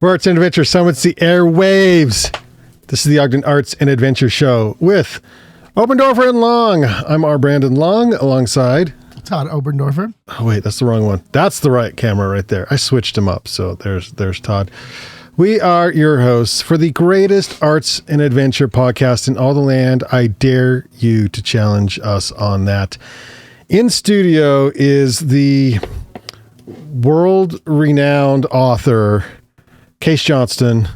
Where Arts and Adventure summits the airwaves. This is the Ogden Arts and Adventure Show with Oberndorfer and Long. I'm R. Brandon Long alongside Todd Oberndorfer. Oh, wait, that's the wrong one. That's the right camera right there. I switched them up. So there's Todd. We are your hosts for the greatest arts and adventure podcast in all the land. I dare you to challenge us on that. In studio is the world-renowned author, Kase Johnstun.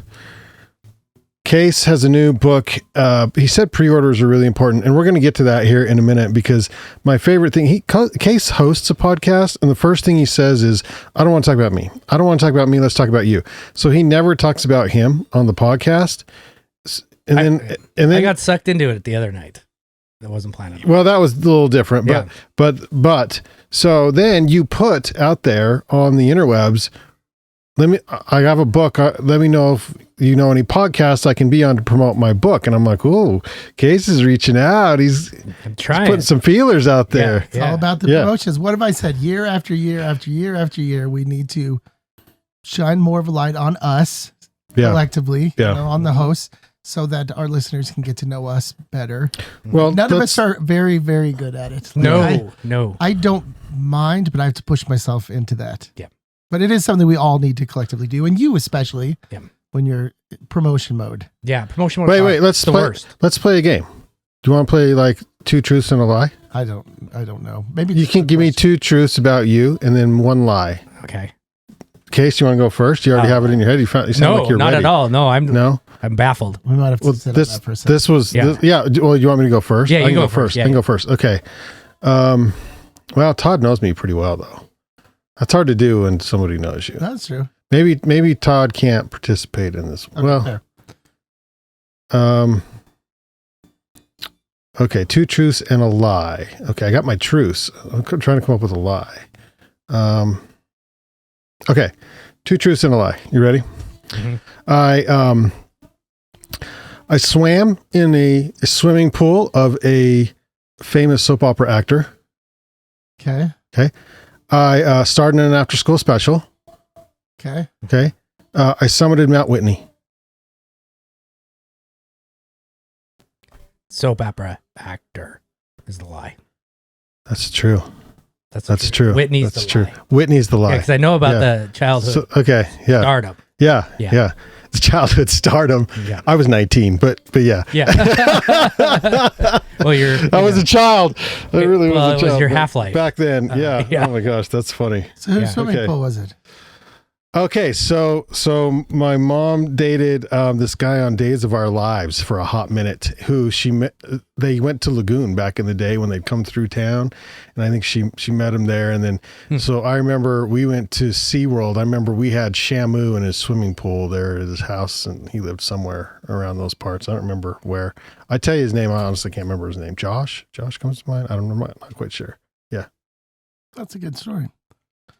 Kase has a new book. He said pre-orders are really important, and we're going to get to that here in a minute because my favorite thing, Kase hosts a podcast, and the first thing he says is, I don't want to talk about me. I don't want to talk about me. Let's talk about you. So he never talks about him on the podcast. And then I got sucked into it the other night. That wasn't planned. Well, that was a little different, but so then you put out there on the interwebs, I have a book. Let me know if you know any podcasts I can be on to promote my book. And I'm like, oh, Kase is reaching out. He's putting some feelers out there. It's all about the promotions. What have I said? Year after year after year after year, we need to shine more of a light on us collectively, on the hosts, so that our listeners can get to know us better. Well, none of us are very, very good at it. No. I don't mind, but I have to push myself into that. Yeah. But it is something we all need to collectively do, and you especially when you're promotion mode. Yeah, promotion mode. Wait, let's play a game. Do you want to play like two truths and a lie? I don't know. Maybe you can give me two truths about you and then one lie. Okay. Kase, you want to go first? You already have it in your head. You sound like you're not ready. at all. No, I'm baffled. We might have to sit on that for a second. Well, you want me to go first? Yeah, I can go first. Yeah. I can go first. Okay. Well, Todd knows me pretty well though. That's hard to do when somebody knows you. That's true. Maybe Todd can't participate in this. Okay, Okay, two truths and a lie. Okay, I got my truths. I'm trying to come up with a lie. Okay, two truths and a lie. You ready? Mm-hmm. I swam in a swimming pool of a famous soap opera actor. Okay. I starred in an after-school special. Okay. I summited Mount Whitney. Soap opera actor is the lie. That's true. That's true. Whitney's That's the true. lie. Whitney's the lie. Yeah, because I know about the childhood stardom. Yeah. The childhood stardom. Yeah. I was 19, but yeah. Yeah. Well, I was a child. I really was a child. It was your half-life. Back then. Yeah. Oh my gosh, that's funny. So whose swimming pool was it? Okay, so my mom dated this guy on Days of Our Lives for a hot minute. Who they went to Lagoon back in the day when they'd come through town, and I think she met him there. And then so I remember we went to SeaWorld. I remember we had Shamu in his swimming pool there at his house, and he lived somewhere around those parts. I don't remember where. I tell you his name. I honestly can't remember his name. Josh comes to mind. I don't remember. I'm not quite sure. Yeah, that's a good story.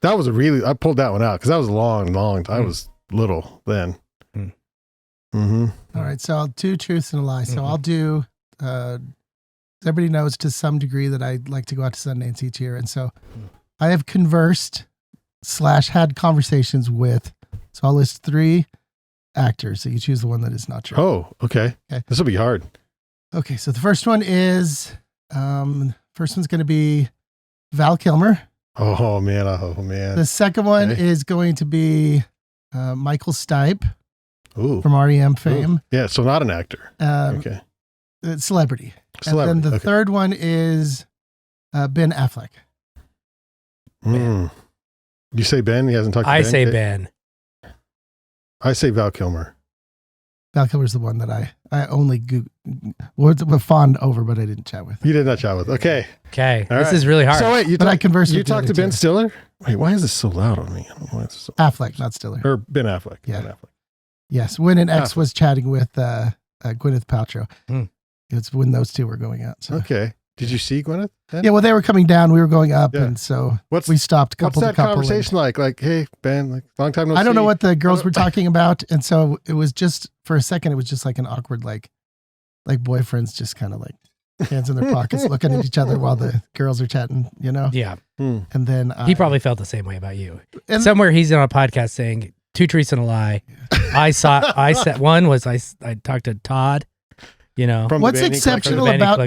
That was I pulled that one out because that was long. I was little then. Mm-hmm. All right. So two truths and a lie. So I'll do, everybody knows to some degree that I like to go out to Sundance each year. And so I have conversed / had conversations with, so I'll list 3 actors. So you choose the one that is not true. Oh, okay. This will be hard. Okay. So the first one is, first one's going to be Val Kilmer. Oh man. The second one is going to be Michael Stipe from REM fame. Ooh. Yeah, so not an actor. Okay. Celebrity. And then the third one is Ben Affleck. You say Ben? He hasn't talked to Ben? I say Ben. I say Val Kilmer. Val Kilmer's the one that I only was fond over, but I didn't chat with. You did not chat with. Okay. This is really hard. So wait, I conversed with you talked to Ben Stiller? Wait, why is this so loud on me? I don't know why it's so Affleck, not Stiller. Or Ben Affleck. Yeah. Ben Affleck. Yes, when an ex was chatting with Gwyneth Paltrow. It's when those two were going out. So. Okay. Did you see Gwyneth then? Yeah, well, they were coming down. We were going up, and so we stopped couple to couple. What's that conversation like? Like, hey, Ben, long time no see. I don't know what the girls were talking about, and so it was just, for a second, it was just like an awkward, like boyfriends just kind of like hands in their pockets looking at each other while the girls are chatting, you know? Yeah. And then he probably felt the same way about you. And somewhere he's on a podcast saying, Two truths and a lie. I said one was I talked to Todd. You know, what's exceptional about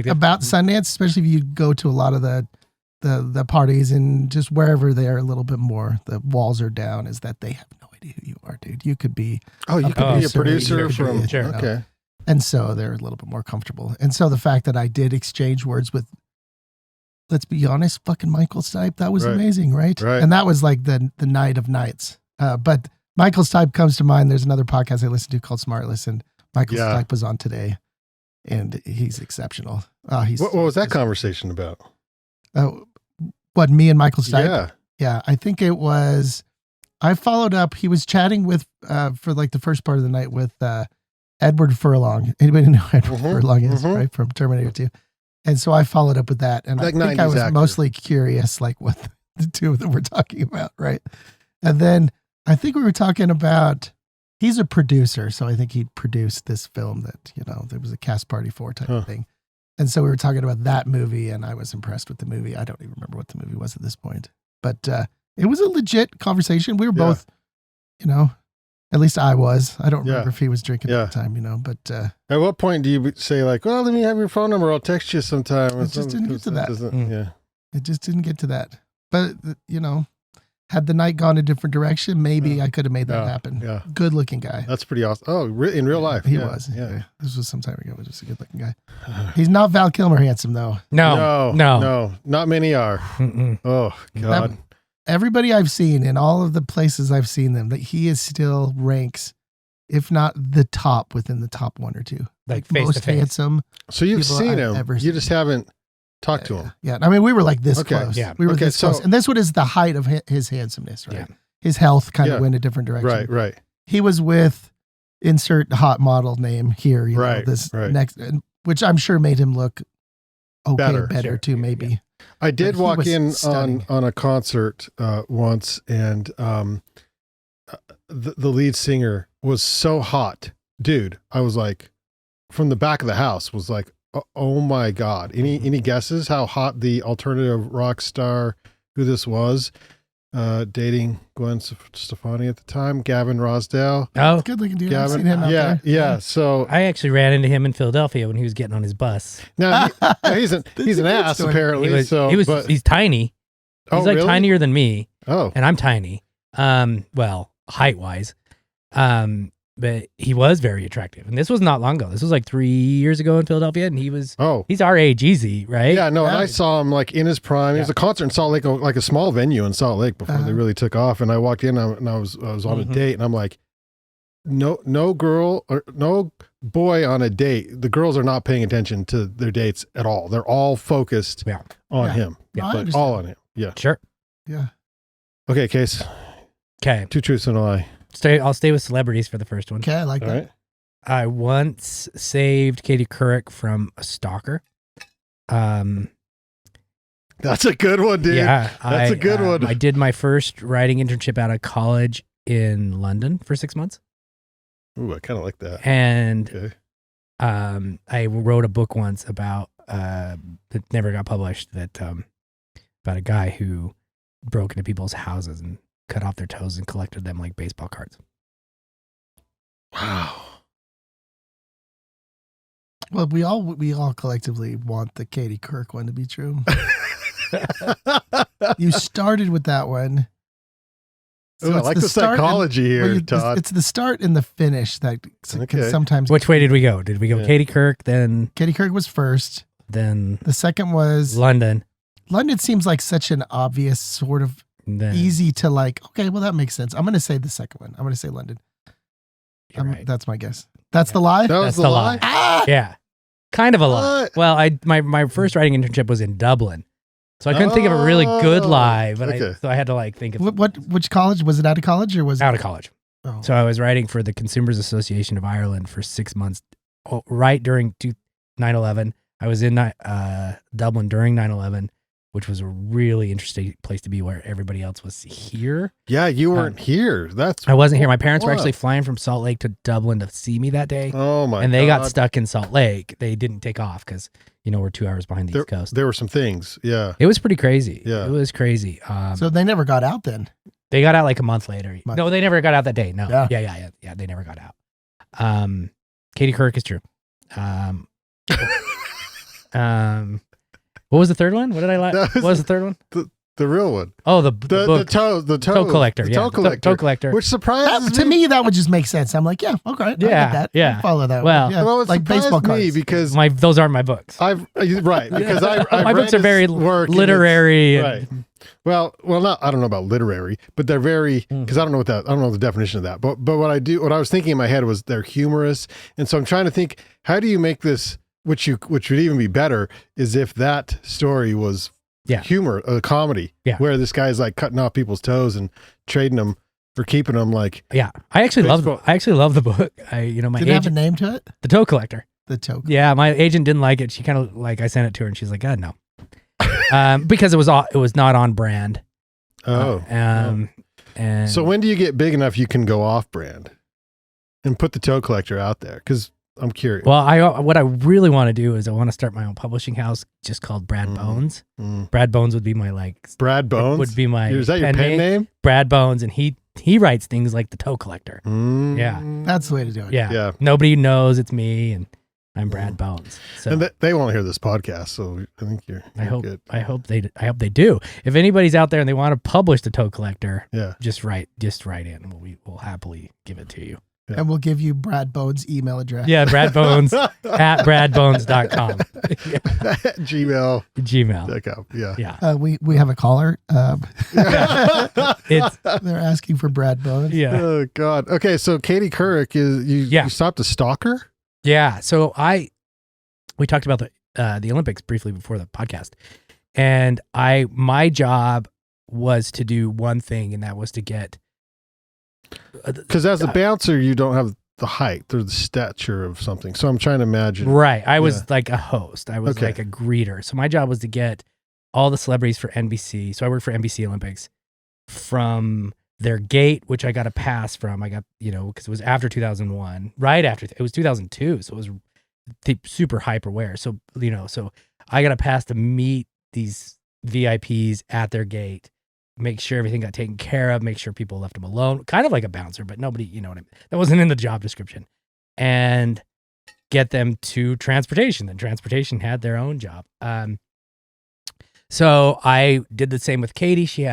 Sundance, especially if you go to a lot of the parties and just wherever they are a little bit more, the walls are down, is that they have no idea who you are, dude. You could be you could be a producer from okay. And so they're a little bit more comfortable. And so the fact that I did exchange words with, let's be honest, fucking Michael Stipe, that was amazing, right? And that was like the night of nights. But Michael Stipe comes to mind. There's another podcast I listen to called Smartless, and Michael Stipe was on today. And he's exceptional. What was that conversation about? What, me and Michael Stipe? Yeah. I think it was, I followed up. He was chatting with, for like the first part of the night with Edward Furlong. Anybody know who Edward Furlong is, right? From Terminator 2. And so I followed up with that. And like I think I was mostly curious, like what the two of them were talking about, right? And then I think we were talking about, he's a producer, so I think he produced this film that, there was a Cast Party 4 type of thing. And so we were talking about that movie, and I was impressed with the movie. I don't even remember what the movie was at this point. But it was a legit conversation. We were both, at least I was. I don't remember if he was drinking at the time, but... at what point do you say like, well, let me have your phone number, I'll text you sometime? It just didn't get to that. It just didn't get to that. But, had the night gone a different direction, maybe I could have made that happen. Yeah. Good looking guy. That's pretty awesome. Oh, in real life. He was. Yeah. This was some time ago. He was just a good looking guy. He's not Val Kilmer handsome though. No. Not many are. Oh God. Everybody I've seen in all of the places I've seen them, that he is still ranks, if not the top, within the top one or two. Like most handsome. So you've seen him. You just haven't talked to him. Yeah. I mean, we were like this close. Yeah. We were this close. And this one is the height of his handsomeness, right? Yeah. His health kind of went a different direction. Right. He was with insert hot model name here, next, which I'm sure made him look better too, maybe. Yeah. I did walk in on a concert once, and the lead singer was so hot. Dude, I was like, from the back of the house, was like, oh my God. Any guesses how hot the alternative rock star who this was? Dating Gwen Stefani at the time, Gavin Rosdale. Oh, good looking dude. Gavin, I've seen him out there. Yeah. So I actually ran into him in Philadelphia when he was getting on his bus. Now he's an ass apparently. He's tiny. He's like tinier than me. Oh, and I'm tiny. Well, height wise. But he was very attractive. And this was not long ago. This was like 3 years ago in Philadelphia. And he's our age easy, right? Yeah, no, and I saw him like in his prime. He was a concert in Salt Lake, like a small venue in Salt Lake before they really took off. And I walked in and I was on a date, and I'm like, no girl or no boy on a date. The girls are not paying attention to their dates at all. They're all focused on him. Yeah, but all on him. Yeah. Sure. Yeah. Okay, Kase. Okay. Two truths and a lie. I'll stay with celebrities for the first one. Okay, I like that. Right. I once saved Katie Couric from a stalker. That's a good one, dude. Yeah, that's a good one. I did my first writing internship out of college in London for 6 months. Ooh, I kind of like that. And I wrote a book once about that never got published. About a guy who broke into people's houses and cut off their toes and collected them like baseball cards. Wow. Well, we all collectively want the Katie Couric one to be true. You started with that one. So I like the psychology here, Todd. It's the start and the finish that can sometimes. Which way did we go? Did we go Katie Couric, then? Katie Couric was first. Then the second was London. London seems like such an obvious sort of easy to like. Okay, well that makes sense. I'm going to say the second one. I'm going to say London. Right. That's my guess. That's the lie. That's the lie. Ah! Yeah, kind of a lie. Well, my first writing internship was in Dublin, so I couldn't think of a really good lie. But so I had to like think of which college was it? Out of college or was out of college? Oh. So I was writing for the Consumers Association of Ireland for 6 months, right during 9/11. I was in Dublin during 9/11. Which was a really interesting place to be where everybody else was here. Yeah, you weren't here. I wasn't here. My parents were actually flying from Salt Lake to Dublin to see me that day. Oh my God. And they got stuck in Salt Lake. They didn't take off because, we're 2 hours behind the East Coast. There were some things. Yeah. It was pretty crazy. Yeah. It was crazy. So they never got out then? They got out like a month later. Month. No, they never got out that day. No. Yeah. Yeah. They never got out. Katie Couric is true. What was the third one? What did I like? What was the third one? The real one. Oh, the book. The toe collector. The yeah. toe collector. Toe collector. Which surprises To me, that would just make sense. I'm like, yeah, okay. I get that. Yeah. I follow that. Well, yeah. Well, it like surprised baseball me cards. because those aren't my books. I've My books are very work literary. right. Well, not. I don't know about literary, but they're very because I don't know the definition of that. But what I was thinking in my head was they're humorous, and so I'm trying to think how do you make this, which would even be better is if that story was humor, a comedy, where this guy's like cutting off people's toes and trading them for keeping them like. Yeah, I actually love the book. My Did it agent have a name to it? The Toe Collector. The Toe. Yeah, my agent didn't like it. She kind of like I sent it to her, and she's like, "God no," because it was not on brand. And so when do you get big enough you can go off brand and put the Toe Collector out there? Because I'm curious. Well, what I really want to do is I want to start my own publishing house, just called Brad Bones. Brad Bones would be my Brad Bones would be my. Is that your pen name? Brad Bones, and he writes things like the Toe Collector. Yeah, that's the way to do it. Yeah. Nobody knows it's me, and I'm Brad Bones. So and they won't hear this podcast, so I think you're good. I hope they do. If anybody's out there and they want to publish the Toe Collector, just write in, and we'll happily give it to you. Yeah. And we'll give you Brad Bones' email address. Yeah, Brad Bones at bradbones.com. Gmail.com. Yeah. We have a caller. They're asking for Brad Bones. Yeah. Oh God. Okay, so Katie Couric you stopped a stalker? Yeah. So we talked about the Olympics briefly before the podcast, and my job was to do one thing, and that was to get. Because as a bouncer, you don't have the height or the stature of something. So I'm trying to imagine. Right. I was like a host. I was like a greeter. So my job was to get all the celebrities for NBC. So I worked for NBC Olympics from their gate, which I got a pass from. I got, because it was after 2001, right after, it was 2002. So it was super hyper aware. So, so I got a pass to meet these VIPs at their gate. Make sure everything got taken care of, make sure people left them alone, kind of like a bouncer, but nobody, you know what I mean? That wasn't in the job description. And get them to transportation. Then transportation had their own job. So I did the same with Katie.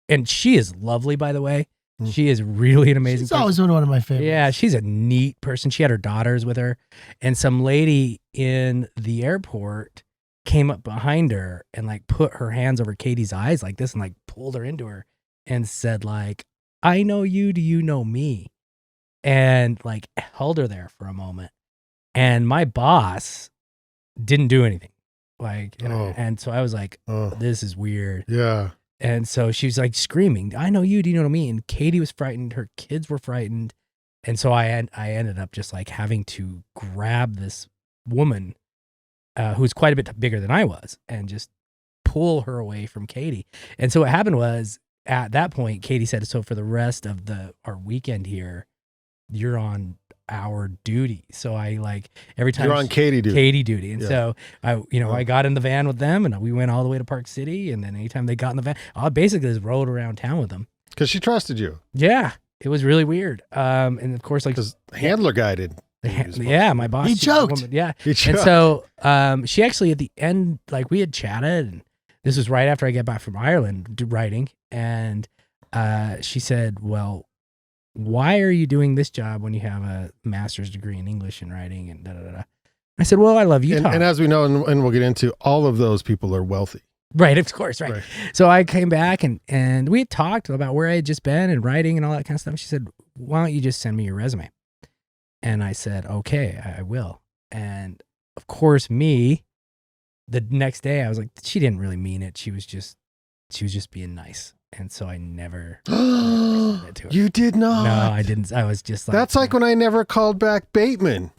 And she is lovely, by the way. She is really an amazing person. She's always one of my favorites. Yeah, she's a neat person. She had her daughters with her. And some lady in the airport came up behind her and like put her hands over Katie's eyes like this and like pulled her into her and said like, "I know you, do you know me?" And like held her there for a moment. And my boss didn't do anything. Like, and so I was like, this is weird. Yeah. And so she was like screaming, "I know you, do you know me?" And Katie was frightened. Her kids were frightened. And so I ended up just like having to grab this woman who's quite a bit bigger than I was, and just pull her away from Katie. And so what happened was, at that point, Katie said, "So for the rest of our weekend here, you're on our duty." So I like every time you're on Katie duty. And so I got in the van with them, and we went all the way to Park City. And then anytime they got in the van, I basically just rode around town with them because she trusted you. Yeah, it was really weird. And of course, like because handler guy did. Yeah, my boss. He choked. Yeah. He choked. And so she actually at the end, like we had chatted, and this was right after I got back from Ireland writing. And she said, "Well, why are you doing this job when you have a master's degree in English and writing?" And da-da-da-da. I said, "Well, I love Utah." And as we know, and we'll get into, all of those people are wealthy. Right, of course, right. So I came back and we had talked about where I had just been and writing and all that kind of stuff. She said, "Why don't you just send me your resume?" And I said, "Okay, I will." And of course, the next day I was like, she didn't really mean it. She was just being nice. And so I never it to her. You did not? No, I didn't. I was just like, that's like when I never called back Bateman.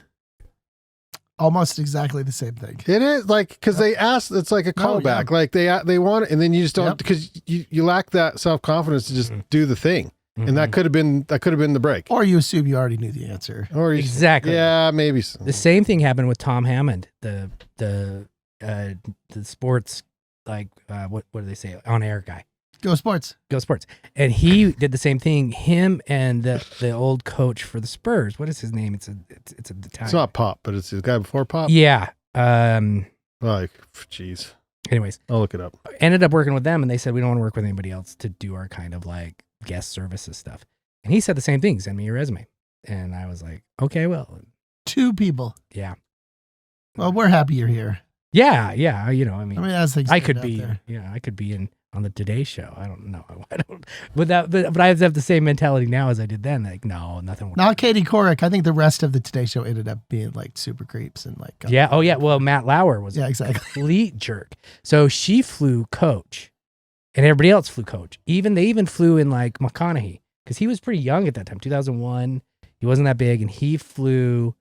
Almost exactly the same thing. It is like, because they asked, it's like a callback. Like they want it, and then you just don't, because you lack that self-confidence to just do the thing. And that could have been the break. Or you assume you already knew the answer. Or exactly. Yeah, maybe so. The same thing happened with Tom Hammond, the sports, like what do they say, on air guy. Go Sports. Go Sports. And he did the same thing. Him and the old coach for the Spurs. What is his name? It's a Italian. It's not Pop, but it's the guy before Pop. Yeah. Like, jeez. Anyways, I'll look it up. ended up working with them, and they said we don't want to work with anybody else to do our kind of like guest services stuff. And he said the same thing. Send me your resume. And I was like, okay, well, 2 people. yeah. Well, we're happy you're here. Yeah. You know, I mean, as things I stand could out be, there. I could be on the Today Show. I don't know. I don't, but I have the same mentality now as I did then. Like, no, nothing. Not Katie Couric. I think the rest of the Today Show ended up being like super creeps and like. Yeah. Oh, yeah. Well, Matt Lauer was a exactly. complete jerk. So she flew coach, and everybody else flew coach. They even flew in like McConaughey because he was pretty young at that time, 2001. He wasn't that big, and he flew.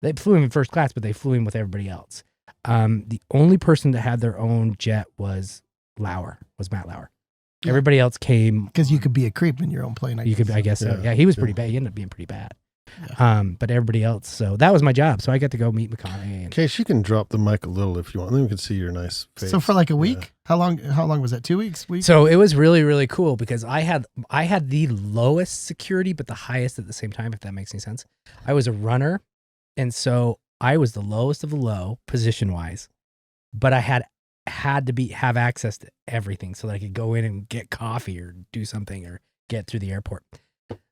They flew him in first class, but they flew him with everybody else. The only person that had their own jet was Matt Lauer. Yeah. Everybody else came Because you could be a creep in your own plane. I guess so. Yeah, he was pretty bad. He ended up being pretty bad. Yeah. But everybody else. So that was my job. So I got to go meet McConaughey. Case, you can drop the mic a little if you want. Then we can see your nice face. So for like a week, how long was that? 2 weeks? Week? So it was really, really cool because I had the lowest security, but the highest at the same time, if that makes any sense. I was a runner. And so I was the lowest of the low position wise, but I had to have access to everything so that I could go in and get coffee or do something or get through the airport.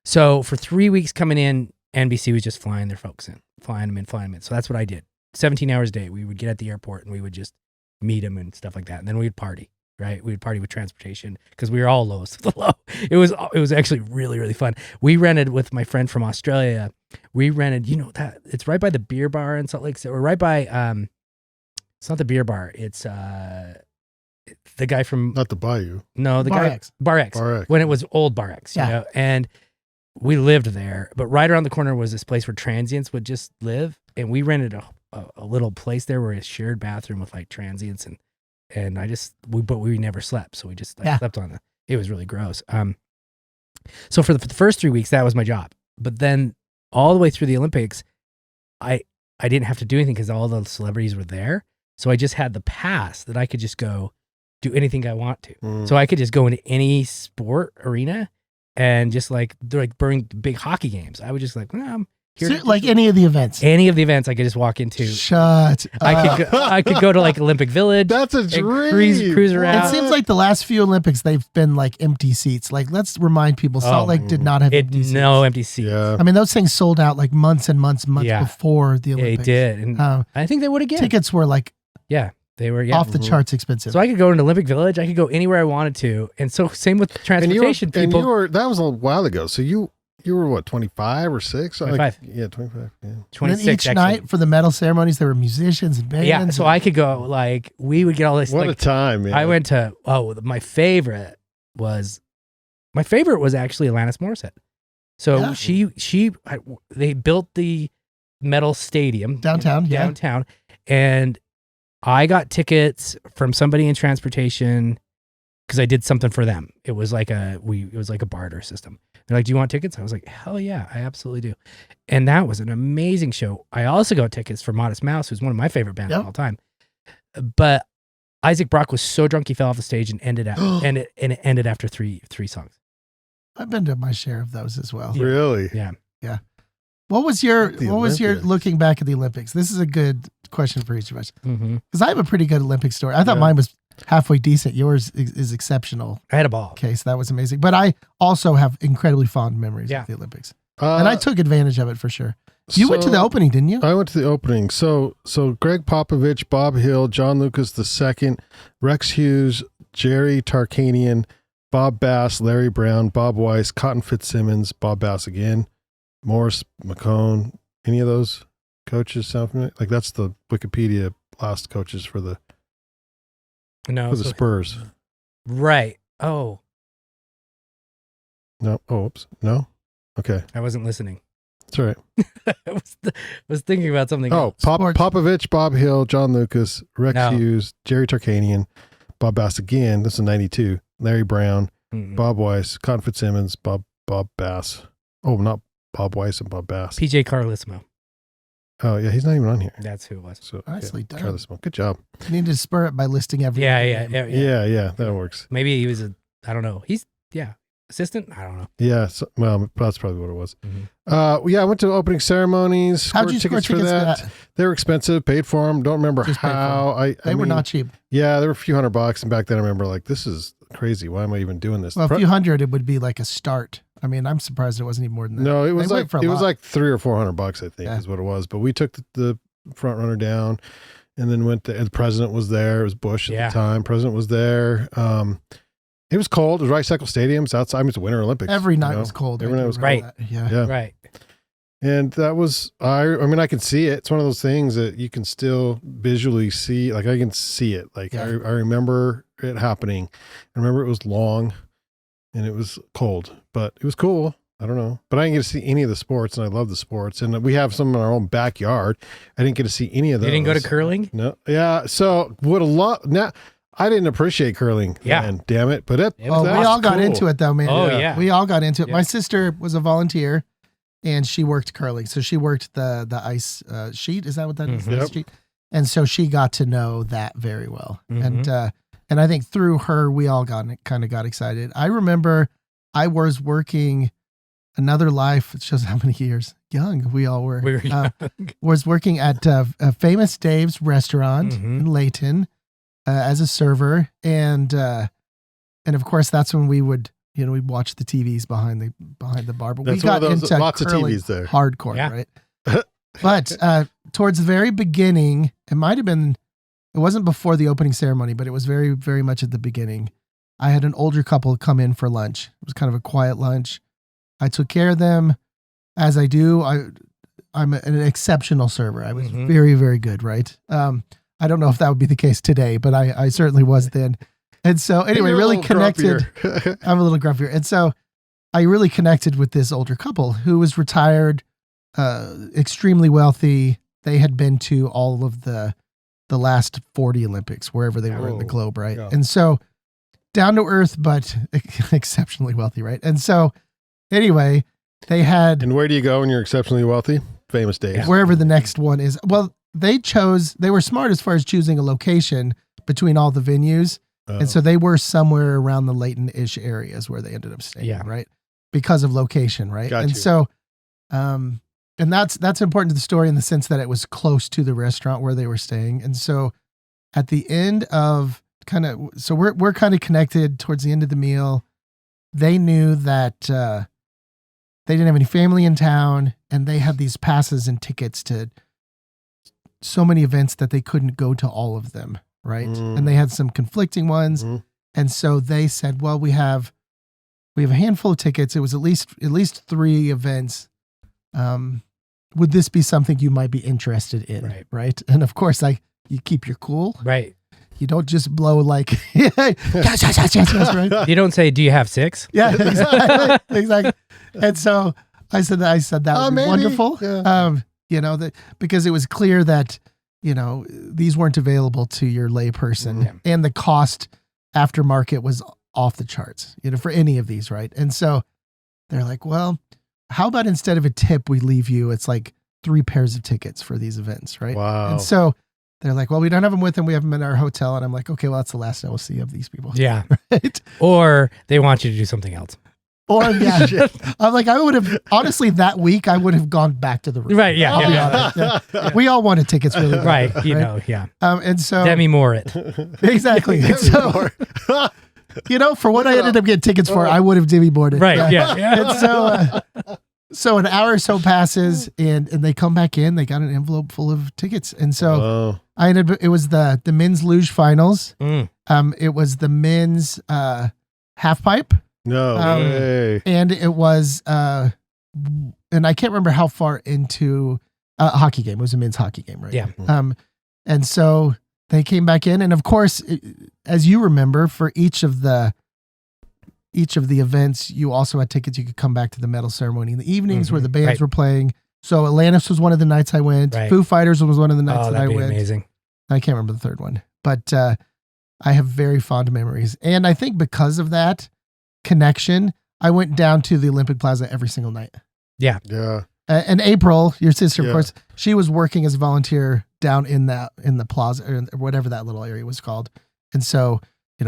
So for 3 weeks coming in, NBC was just flying their folks in, flying them in. So that's what I did. 17 hours a day. We would get at the airport and we would just meet them and stuff like that. And then we'd party, right? We'd party with transportation because we were all lowest of the low. It was actually really, really fun. We rented with my friend from Australia. We rented, that it's right by the beer bar in Salt Lake City. We're right by, it's not the beer bar. It's the guy from Not the Bayou. No, the Bar guy X. Bar X. Bar X. When it was old Bar X, you know? And we lived there. But right around the corner was this place where transients would just live. And we rented a little place there where a shared bathroom with like transients but we never slept. So we just slept on it was really gross. So for the first 3 weeks, that was my job. But then all the way through the Olympics, I didn't have to do anything because all the celebrities were there. So I just had the pass that I could just go do anything I want to. So I could just go into any sport arena and just like during big hockey games. I would just like, I'm here. So, like any of the events. Any of the events I could just walk into. Shut up. I could go to like Olympic Village. That's a dream. Cruise around. It seems like the last few Olympics, they've been like empty seats. Like, let's remind people, Salt Lake did not have empty seats. No empty seats. Yeah. I mean, those things sold out like months and months before the Olympics. They did. And I think they would again. Tickets were like they were off the charts expensive. So I could go into Olympic Village. I could go anywhere I wanted to. And so same with transportation people. That was a while ago. So you were what, 25 or 6? 25. 25. Yeah. 26. And then each night for the medal ceremonies, there were musicians and bands. Yeah, so I could go we would get all this. What a time, man. I went to my favorite was actually Alanis Morissette. So they built the metal stadium downtown, and I got tickets from somebody in transportation because I did something for them. It was like a barter system. They're like, "Do you want tickets?" I was like, "Hell yeah, I absolutely do." And that was an amazing show. I also got tickets for Modest Mouse, who's one of my favorite bands of all time. But Isaac Brock was so drunk he fell off the stage and ended after three songs. I've been to my share of those as well. Really? Yeah. What was your looking back at the Olympics? This is a good question for each of us because I have a pretty good Olympic story. I thought mine was halfway decent. Yours is exceptional. I had a ball. Okay, so that was amazing. But I also have incredibly fond memories of the Olympics, and I took advantage of it for sure. You went to the opening, didn't you? I went to the opening. So Greg Popovich, Bob Hill, John Lucas II, Rex Hughes, Jerry Tarkanian, Bob Bass, Larry Brown, Bob Weiss, Cotton Fitzsimmons, Bob Bass again, Morris McCone. Any of those coaches sound familiar? Like that's the Wikipedia last coaches for the Spurs. Right. Oh. No. Oh, oops. No. Okay. I wasn't listening. That's all right. I was thinking about something else. Popovich, Bob Hill, John Lucas, Rex Hughes, Jerry Tarkanian, Bob Bass again. This is 92. Larry Brown, Bob Weiss, Cotton Fitzsimmons, Bob Bass. Oh, not Bob Weiss and Bob Bass. PJ Carlissimo. Oh, yeah, he's not even on here. That's who it was. So, nicely done. Carlissimo. Good job. You need to spur it by listing everything. Yeah. Yeah, that works. Maybe he was a I don't know. He's assistant. I don't know. Yeah. So, well, that's probably what it was. Mm-hmm. Yeah, I went to opening ceremonies. How'd you scored score tickets for that? They were expensive. Paid for them. Don't remember Just paid for how. They were not cheap. Yeah, they were a few $100, and back then I remember like, this is crazy. Why am I even doing this? Well, a few hundred, it would be like a start. I mean, I'm surprised it wasn't even more than that. No, it was They went like for a lot. like $300 or $400, I think, is what it was. But we took the front runner down, and then went. And the president was there. It was Bush at the time. President was there. It was cold. It was Rice Eccles Stadium. It's outside. I mean, it's Winter Olympics. Every night was cold. Every night was cold. Right. Yeah. Right. And that was, I mean, I can see it. It's one of those things that you can still visually see. Like I can see it. Like I remember it happening. I remember it was long and it was cold, but it was cool. I don't know, but I didn't get to see any of the sports, and I love the sports, and we have some in our own backyard. I didn't get to see any of those. You didn't go to curling? No. Yeah. So would a lot now. I didn't appreciate curling. Yeah. Then, damn it. But we all got into it though, man. Oh yeah. We all got into it. Yeah. My sister was a volunteer, and she worked curling. So she worked the ice sheet. Is that what that is? The ice sheet? And so she got to know that very well. Mhm. And I think through her, we all got excited. I remember I was working another life. It shows how many years young we all were. We were young. Was working at a Famous Dave's restaurant in Layton as a server, and of course that's when we would we'd watch the TVs behind the bar. But That's we got those, into lots of curling TVs there. hardcore, Yeah. right? But towards the very beginning, it might have been. It wasn't before the opening ceremony, but it was very, very much at the beginning. I had an older couple come in for lunch. It was kind of a quiet lunch. I took care of them as I do. I'm an exceptional server. I was very, very good, right? I don't know if that would be the case today, but I certainly was then. And so anyway, really connected. I'm a little grumpier. And so I really connected with this older couple who was retired, extremely wealthy. They had been to all of the last 40 Olympics, wherever they were in the globe, right? Yeah. And so down to earth, but exceptionally wealthy, right? And so anyway, they had... And where do you go when you're exceptionally wealthy? Famous Days. Wherever the next one is. Well, they were smart as far as choosing a location between all the venues. And so they were somewhere around the Layton-ish areas where they ended up staying, right? Because of location, right? Got and you. so, and that's important to the story in the sense that it was close to the restaurant where they were staying. And so at the end of so we're kind of connected towards the end of the meal. They knew that they didn't have any family in town, and they had these passes and tickets to so many events that they couldn't go to all of them, right? And they had some conflicting ones. And so they said, well, we have a handful of tickets. It was at least 3 events. Would this be something you might be interested in? Right. And of course, you keep your cool. Right. You don't just blow like, yes, right? You don't say, do you have 6? Yeah, exactly. And so I said that would be wonderful. Yeah. Because it was clear that, these weren't available to your layperson, and the cost aftermarket was off the charts, for any of these. Right. And so they're like, well, how about instead of a tip, we leave you, it's like 3 pairs of tickets for these events. Right. Wow. And so they're like, well, we don't have them with them. We have them in our hotel. And I'm like, okay, well, that's the last I will see of these people. Yeah. Right. Or they want you to do something else. Or I'm like, I would have, honestly, that week, I would have gone back to the room. Right. Yeah. I'll be honest. Yeah. We all wanted tickets really bad, Right. Yeah. And so. Demi Moore it. Exactly. And so, for what I ended up getting tickets for, I would have Demi Moored it. Right. Yeah. And so an hour or so passes, and they come back in. They got an envelope full of tickets, and so it was the men's luge finals. It was the men's half pipe. No way. And it was and I can't remember how far into a hockey game. It was a men's hockey game, right? Yeah. And so they came back in, and of course, as you remember, for each of the events, you also had tickets. You could come back to the medal ceremony in the evenings where the bands were playing. So Atlantis was one of the nights I went. Right. Foo Fighters was one of the nights that I that'd be went. Amazing. I can't remember the third one, but I have very fond memories. And I think because of that connection, I went down to the Olympic Plaza every single night. Yeah. Yeah. And April, your sister, of course, she was working as a volunteer down in the plaza or whatever that little area was called. And so,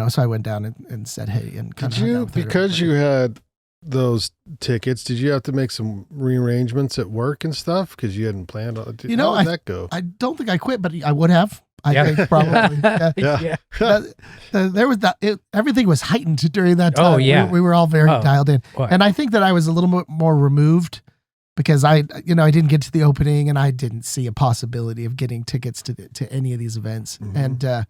so I went down and said, hey, and Did you, because you had those tickets, did you have to make some rearrangements at work and stuff because you hadn't planned on it? How did that go? I don't think I quit, but I would have. I think probably. Yeah. There was everything was heightened during that time. Oh, yeah. We were all very dialed in. What? And I think that I was a little bit more removed because I didn't get to the opening and I didn't see a possibility of getting tickets to any of these events. Mhm.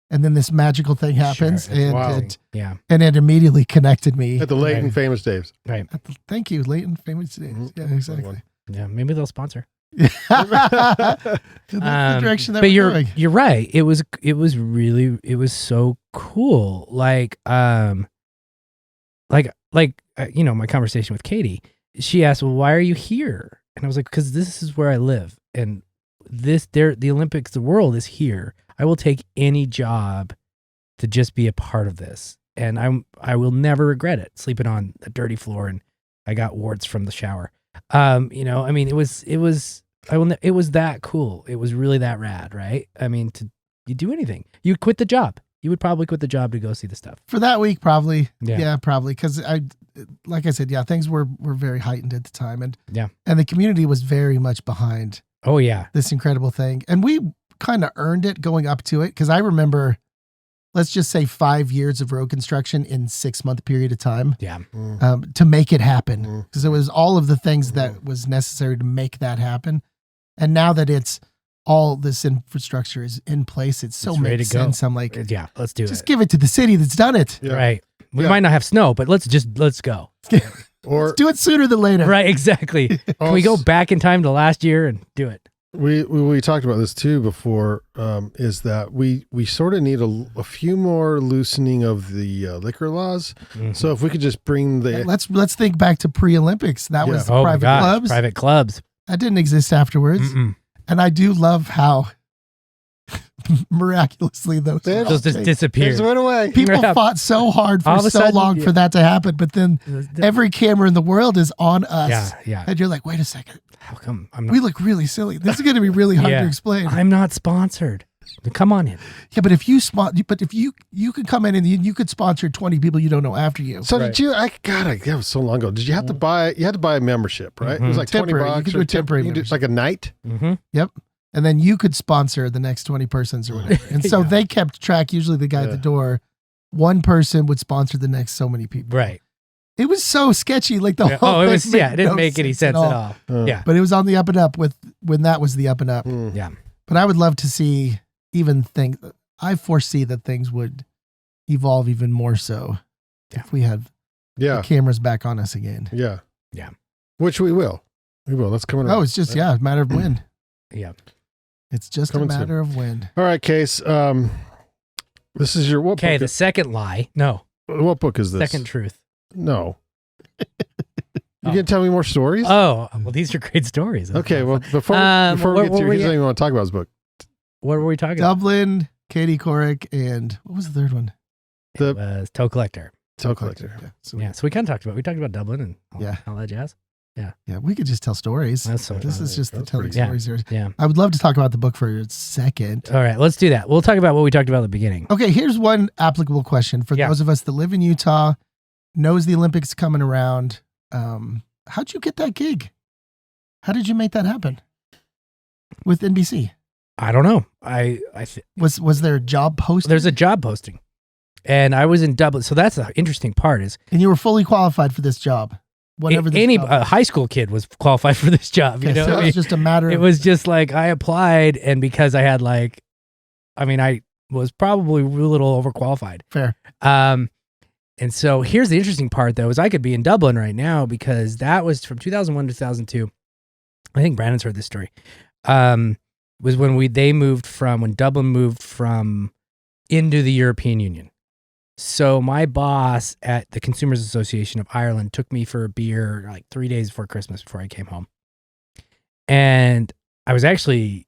And then this magical thing happens, Sure, and Yeah. it immediately connected me. At the late and famous days. Right. Thank you, Leighton Famous Days. Mhm. Yeah, exactly. Yeah. Maybe they'll sponsor. That's the direction that but we're going. you're right. It was so cool. My conversation with Katie, she asked, well, why are you here? And I was like, because this is where I live. And the Olympics, the world is here. I will take any job to just be a part of this. And I will never regret it, sleeping on the dirty floor. And I got warts from the shower. It was that cool. It was really that rad, right? I mean, you do anything. You'd quit the job. You would probably quit the job to go see the stuff. For that week, probably. Yeah. Yeah, probably. Because like I said, things were very heightened at the time. And the community was very much behind Oh, yeah. this incredible thing. And we kind of earned it going up to it. Because I remember, let's just say 5 years of road construction in 6-month period of time. Yeah. To make it happen. Because it was all of the things that was necessary to make that happen. And now that it's all this infrastructure is in place, it so ready makes to go. sense. I'm like, Yeah, let's do just it. give it to the city that's done it. Yeah. Right. We Yeah. might not have snow, but let's go. Or Let's do it sooner than later. Right, exactly. Can we go back in time to last year and do it? we talked about this too before, is that we sort of need a few more loosening of the liquor laws. Mhm. So if we could just bring the Let's think back to pre-Olympics. That was Oh my private gosh, clubs. private clubs. That didn't exist afterwards. Mm-mm. And I do love how miraculously those They Those just they just disappeared. went away. people Yeah. fought so hard All for of a so sudden, long for that to happen, but then every camera in the world is on us. Yeah. And you're like, wait a second. How come I'm We not? look really silly. This is going to be really hard Yeah. to explain. I'm not sponsored. Come on in. Yeah, but if you could come in and you could sponsor 20 people you don't know after you. So Right. did you? That was so long ago. Did you have to buy? You had to buy a membership, right? It was like Temporary. You $20. could do or a temporary you could do- membership. like a night. Mm-hmm. Yep. And then you could sponsor the next 20 persons or whatever. And so Yeah. they kept track, usually the guy at the door, one person would sponsor the next so many people. Right. It was so sketchy. Like the whole Oh, it thing was. made Yeah, it didn't no make any sense at all. Yeah. But it was on the up and up when that was the up and up. Mm. Yeah. But I would love to see I foresee that things would evolve even more so if we had Yeah. the cameras back on us again. Yeah. Yeah. Which we will. We will. That's coming up. Oh, it's just, a matter of when. Yeah. It's just Coming a matter of when. All right, Case. This is your what Okay. book? The second lie. No. What book is this? Second truth. No. You Oh. gonna tell me more stories? Oh, well, these are great stories. Okay. Well, before Um, we what- get what to were he doesn't you- even want to talk about his book. What were we talking about? Dublin, Katie Couric, and what was the third one? The It was Toe Collector. Toe Collector. Yeah. So, Yeah. So we kind of talked about Dublin and all that jazz. yeah, we could just tell stories. That's so This fun. is just the That's telling pretty good. stories series. Yeah. I would love to talk about the book for a second. All right. Let's do that. We'll talk about what we talked about at the beginning. Okay, here's one applicable question for Yeah. those of us that live in Utah, knows the Olympics coming around. How'd you get that gig? How did you make that happen with NBC? I don't know. Was there a job post? There's a job posting, and I was in Dublin. So that's the interesting part is And you were fully qualified for this job. Whatever this any job a was. high school kid was qualified for this job. Okay, You know, so what I it mean? was just a matter It of was just like I applied, and because I had I was probably a little overqualified. fair. And so here's the interesting part, though, is I could be in Dublin right now because that was from 2001 to 2002. I think Brandon's heard this story. Was when when Dublin moved from into the European Union. So my boss at the Consumers Association of Ireland took me for a beer like 3 days before Christmas before I came home. And I was actually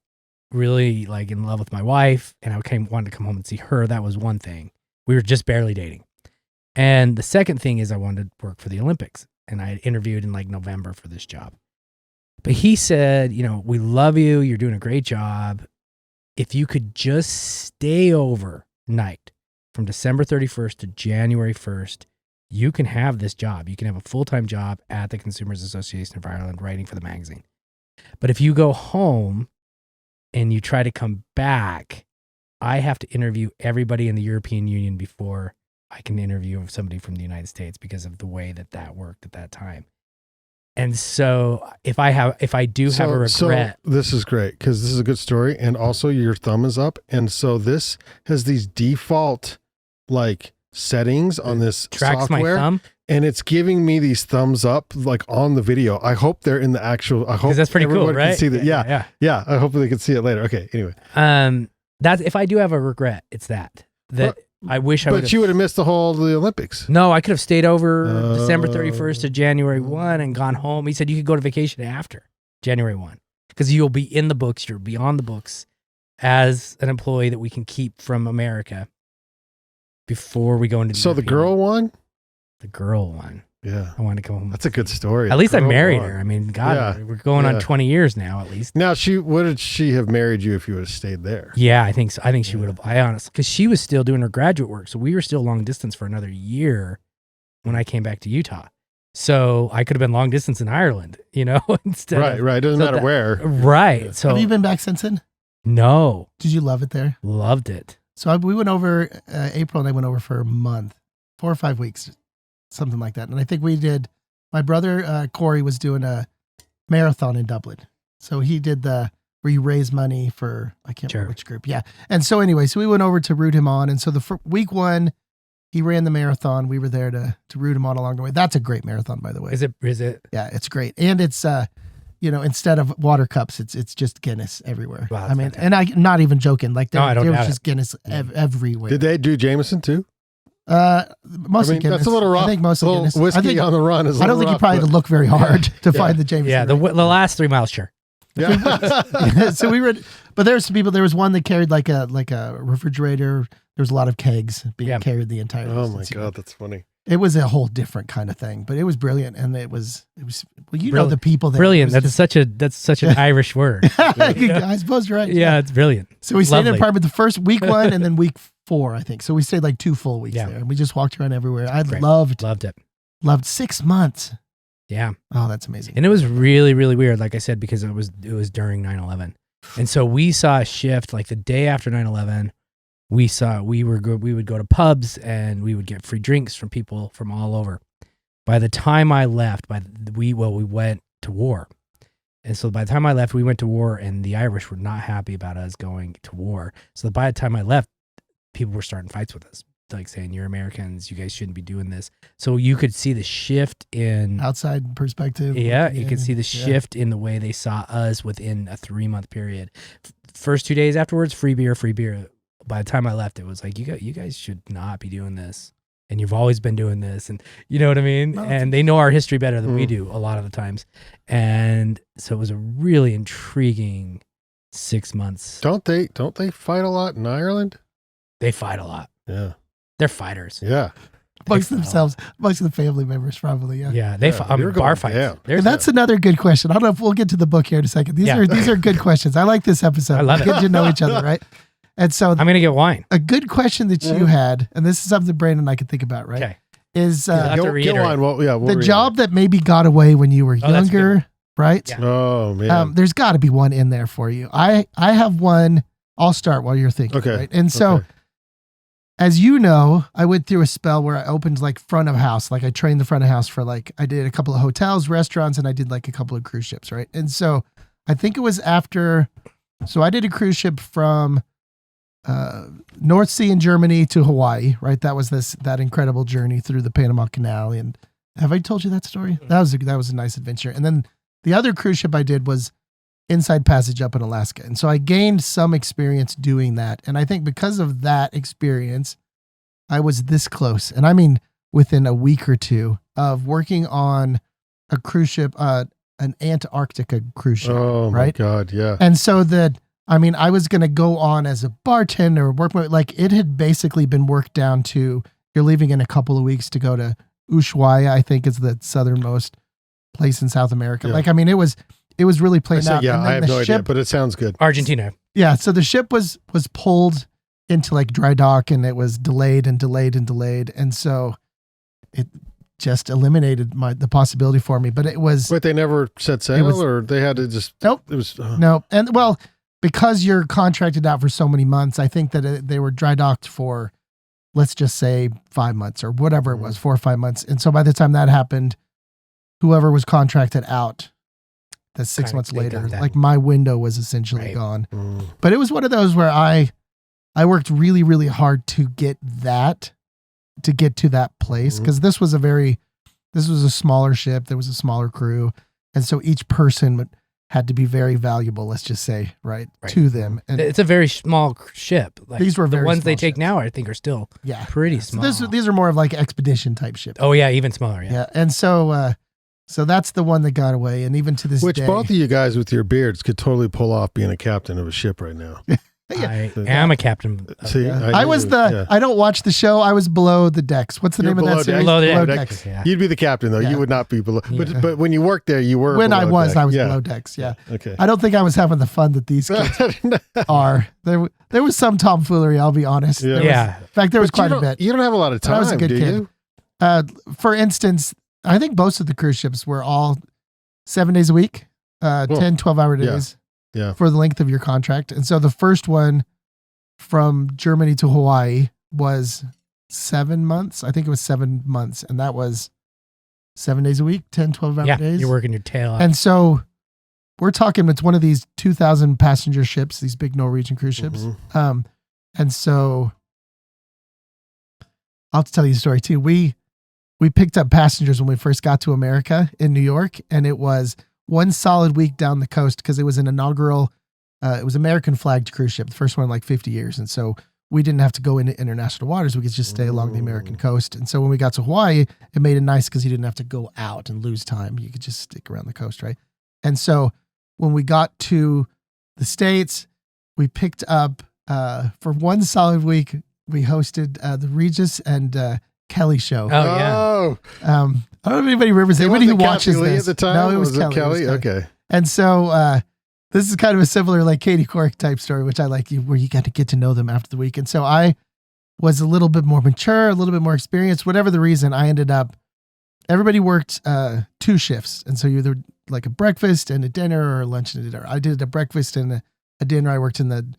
really in love with my wife, and I wanted to come home and see her. That was one thing. We were just barely dating. And the second thing is I wanted to work for the Olympics, and I had interviewed in November for this job. But he said, we love you. You're doing a great job. If you could just stay overnight from December 31st to January 1st, you can have this job. You can have a full-time job at the Consumers Association of Ireland writing for the magazine. But if you go home and you try to come back, I have to interview everybody in the European Union before I can interview somebody from the United States because of the way that worked at that time. And so if I do have a regret. So this is great because this is a good story. And also your thumb is up. And so this has these default like settings on this tracks software. My thumb. And it's giving me these thumbs up like on the video. I hope they're in the actual, I hope that's pretty cool, everyone right? can see that. Yeah. I hope they can see it later. Okay. Anyway. That's if I do have a regret, it's that I wish I would. But you would have missed the Olympics. No, I could have stayed over December 31st to January 1 and gone home. He said you could go to vacation after January 1 because you'll be in the books. You'll be on the books as an employee that we can keep from America before we go into. So the girl one. The girl one. Yeah. I wanted to come home. That's a good story. At least I married one. her. I mean, God, we're going on 20 years now at least. Now, would she have married you if you would have stayed there? Yeah, I think so. I think she would have. I honestly, because she was still doing her graduate work. So we were still long distance for another year when I came back to Utah. So I could have been long distance in Ireland, instead. Right. Doesn't matter where. Right. So have you been back since then? No. Did you love it there? Loved it. So we went over, April and I went over for a month, 4 or 5 weeks, something like that. And I think we did. My brother, Corey, was doing a marathon in Dublin. So he did where you raise money for, I can't remember which group. Yeah. And so anyway, so we went over to root him on. And so week 1, he ran the marathon. We were there to root him on along the way. That's a great marathon, by the way. Is it? Yeah, it's great. And it's, instead of water cups, it's just Guinness everywhere. Wow, I mean, and I'm not even joking. Like there was just Guinness everywhere. Did they do Jameson too? Mostly Guinness. That's a little rough. I think mostly Guinness. Whiskey on the run is. I don't think you probably had to look very hard to find the Jameson. Yeah, the last 3 miles, sure. Yeah. So we were, but there's some people. There was one that carried like a refrigerator. There was a lot of kegs being carried the entire. Oh distance, my God, that's funny. It was a whole different kind of thing, but it was brilliant, and it was well, know the people there. Brilliant. That's such an Irish word. I suppose you're right. Yeah, it's brilliant. So we stayed in an apartment the first week 1 and then week 4, I think. So we stayed like 2 full weeks there, and we just walked around everywhere. I loved it. Loved 6 months. Yeah. Oh, that's amazing. And it was really, really weird, like I said, because it was during 9/11. And so we saw a shift like the day after 9/11. We would go to pubs and we would get free drinks from people from all over. By the time I left, we went to war. And so by the time I left, we went to war, and the Irish were not happy about us going to war. So by the time I left, people were starting fights with us, like saying, "You're Americans, you guys shouldn't be doing this." So you could see the shift in outside perspective. Yeah, you could see the shift in the way they saw us within a 3-month period. First 2 days afterwards, free beer. By the time I left, it was like, you guys should not be doing this. And you've always been doing this. And you know what I mean? And they know our history better than we do a lot of the times. And so it was a really intriguing 6 months. Don't they fight a lot in Ireland? They fight a lot. Yeah. They're fighters. Yeah. Amongst themselves, amongst the family members, probably. Yeah. Yeah. They bar fights. That's another good question. I don't know if we'll get to the book here in a second. These are good questions. I like this episode. I love it. Good to know each other, right? And so I'm going to get wine. A good question that you had, and this is something Brandon and I can think about, right? Okay. Is get wine. We'll the job that maybe got away when you were younger, right? Yeah. Oh, man. There's got to be one in there for you. I have one. I'll start while you're thinking. Okay. Right? And so, as you know, I went through a spell where I opened like front of house. Like I trained the front of house for I did a couple of hotels, restaurants, and I did like a couple of cruise ships, right? And so I think it was after, so I did a cruise ship from North Sea in Germany to Hawaii, right? That was that incredible journey through the Panama Canal. And have I told you that story? That was a nice adventure. And then the other cruise ship I did was Inside Passage up in Alaska. And so I gained some experience doing that. And I think because of that experience, I was this close. And I mean, within a week or two of working on a cruise ship, an Antarctica cruise ship. Oh, right? My God. Yeah. And so I was going to go on as a bartender, it had basically been worked down to, you're leaving in a couple of weeks to go to Ushuaia, I think is the southernmost place in South America. Yeah. It was really played out. Yeah, I have no idea, but it sounds good. Argentina. Yeah. So the ship was pulled into like dry dock, and it was delayed and delayed and delayed. And so it just eliminated the possibility for me. But it was. But they never set sail, or they had to just. Nope. It was. No. And well, because you're contracted out for so many months, I think that they were dry docked for, let's just say 5 months or whatever it was, 4 or 5 months. And so by the time that happened, whoever was contracted out, that's 6 months later, like my window was essentially gone. But it was one of those where I worked really, really hard to get to that place. Cause this was a smaller ship. There was a smaller crew. And so each person had to be very valuable, let's just say, right. To them. And it's a very small ship. Like, these were very the ones they small take ships. now, I think, are still pretty small. So these are more of like expedition type ships. Oh yeah, even smaller. Yeah. And so that's the one that got away. And even to this Which day, both of you guys with your beards could totally pull off being a captain of a ship right now. I am a captain. See, I was I don't watch the show. I was below the decks. What's the You're name of that series? Below decks. Yeah. You'd be the captain though. Yeah. You would not be below. But when you worked there, you were. When I below was deck. below decks. Yeah. Okay. I don't think I was having the fun that these kids are. There was some tomfoolery. I'll be honest. Yeah. In fact, there was But quite a bit. You don't have a lot of time. I was a good do kid. you? For instance, I think most of the cruise ships were all 7 days a week, 10, 12-hour days for the length of your contract. And so the first one from Germany to Hawaii was 7 months. I think it was 7 months. And that was 7 days a week, 10, 12-hour days. You're working your tail off. And so we're talking, it's one of these 2,000 passenger ships, these big Norwegian cruise ships. And so I'll tell you a story too. We picked up passengers when we first got to America in New York, and it was one solid week down the coast because it was an inaugural, it was American flagged cruise ship, the first one in like 50 years. And so we didn't have to go into international waters. We could just stay along the American coast. And so when we got to Hawaii, it made it nice because you didn't have to go out and lose time. You could just stick around the coast, right? And so when we got to the States, we picked up, for one solid week, we hosted the Regis and Kelly show. Oh yeah. I don't know if anybody remembers. Anybody who watches Kathy Lee this at the time? No, it was It Kelly. Okay. And so this is kind of a similar like Katie Couric type story, which I like, where you got to get to know them after the week. And so I was a little bit more mature, a little bit more experienced, whatever the reason. I ended up, everybody worked 2 shifts. And so you either like a breakfast and a dinner or a lunch and a dinner. I did a breakfast and a dinner. I worked in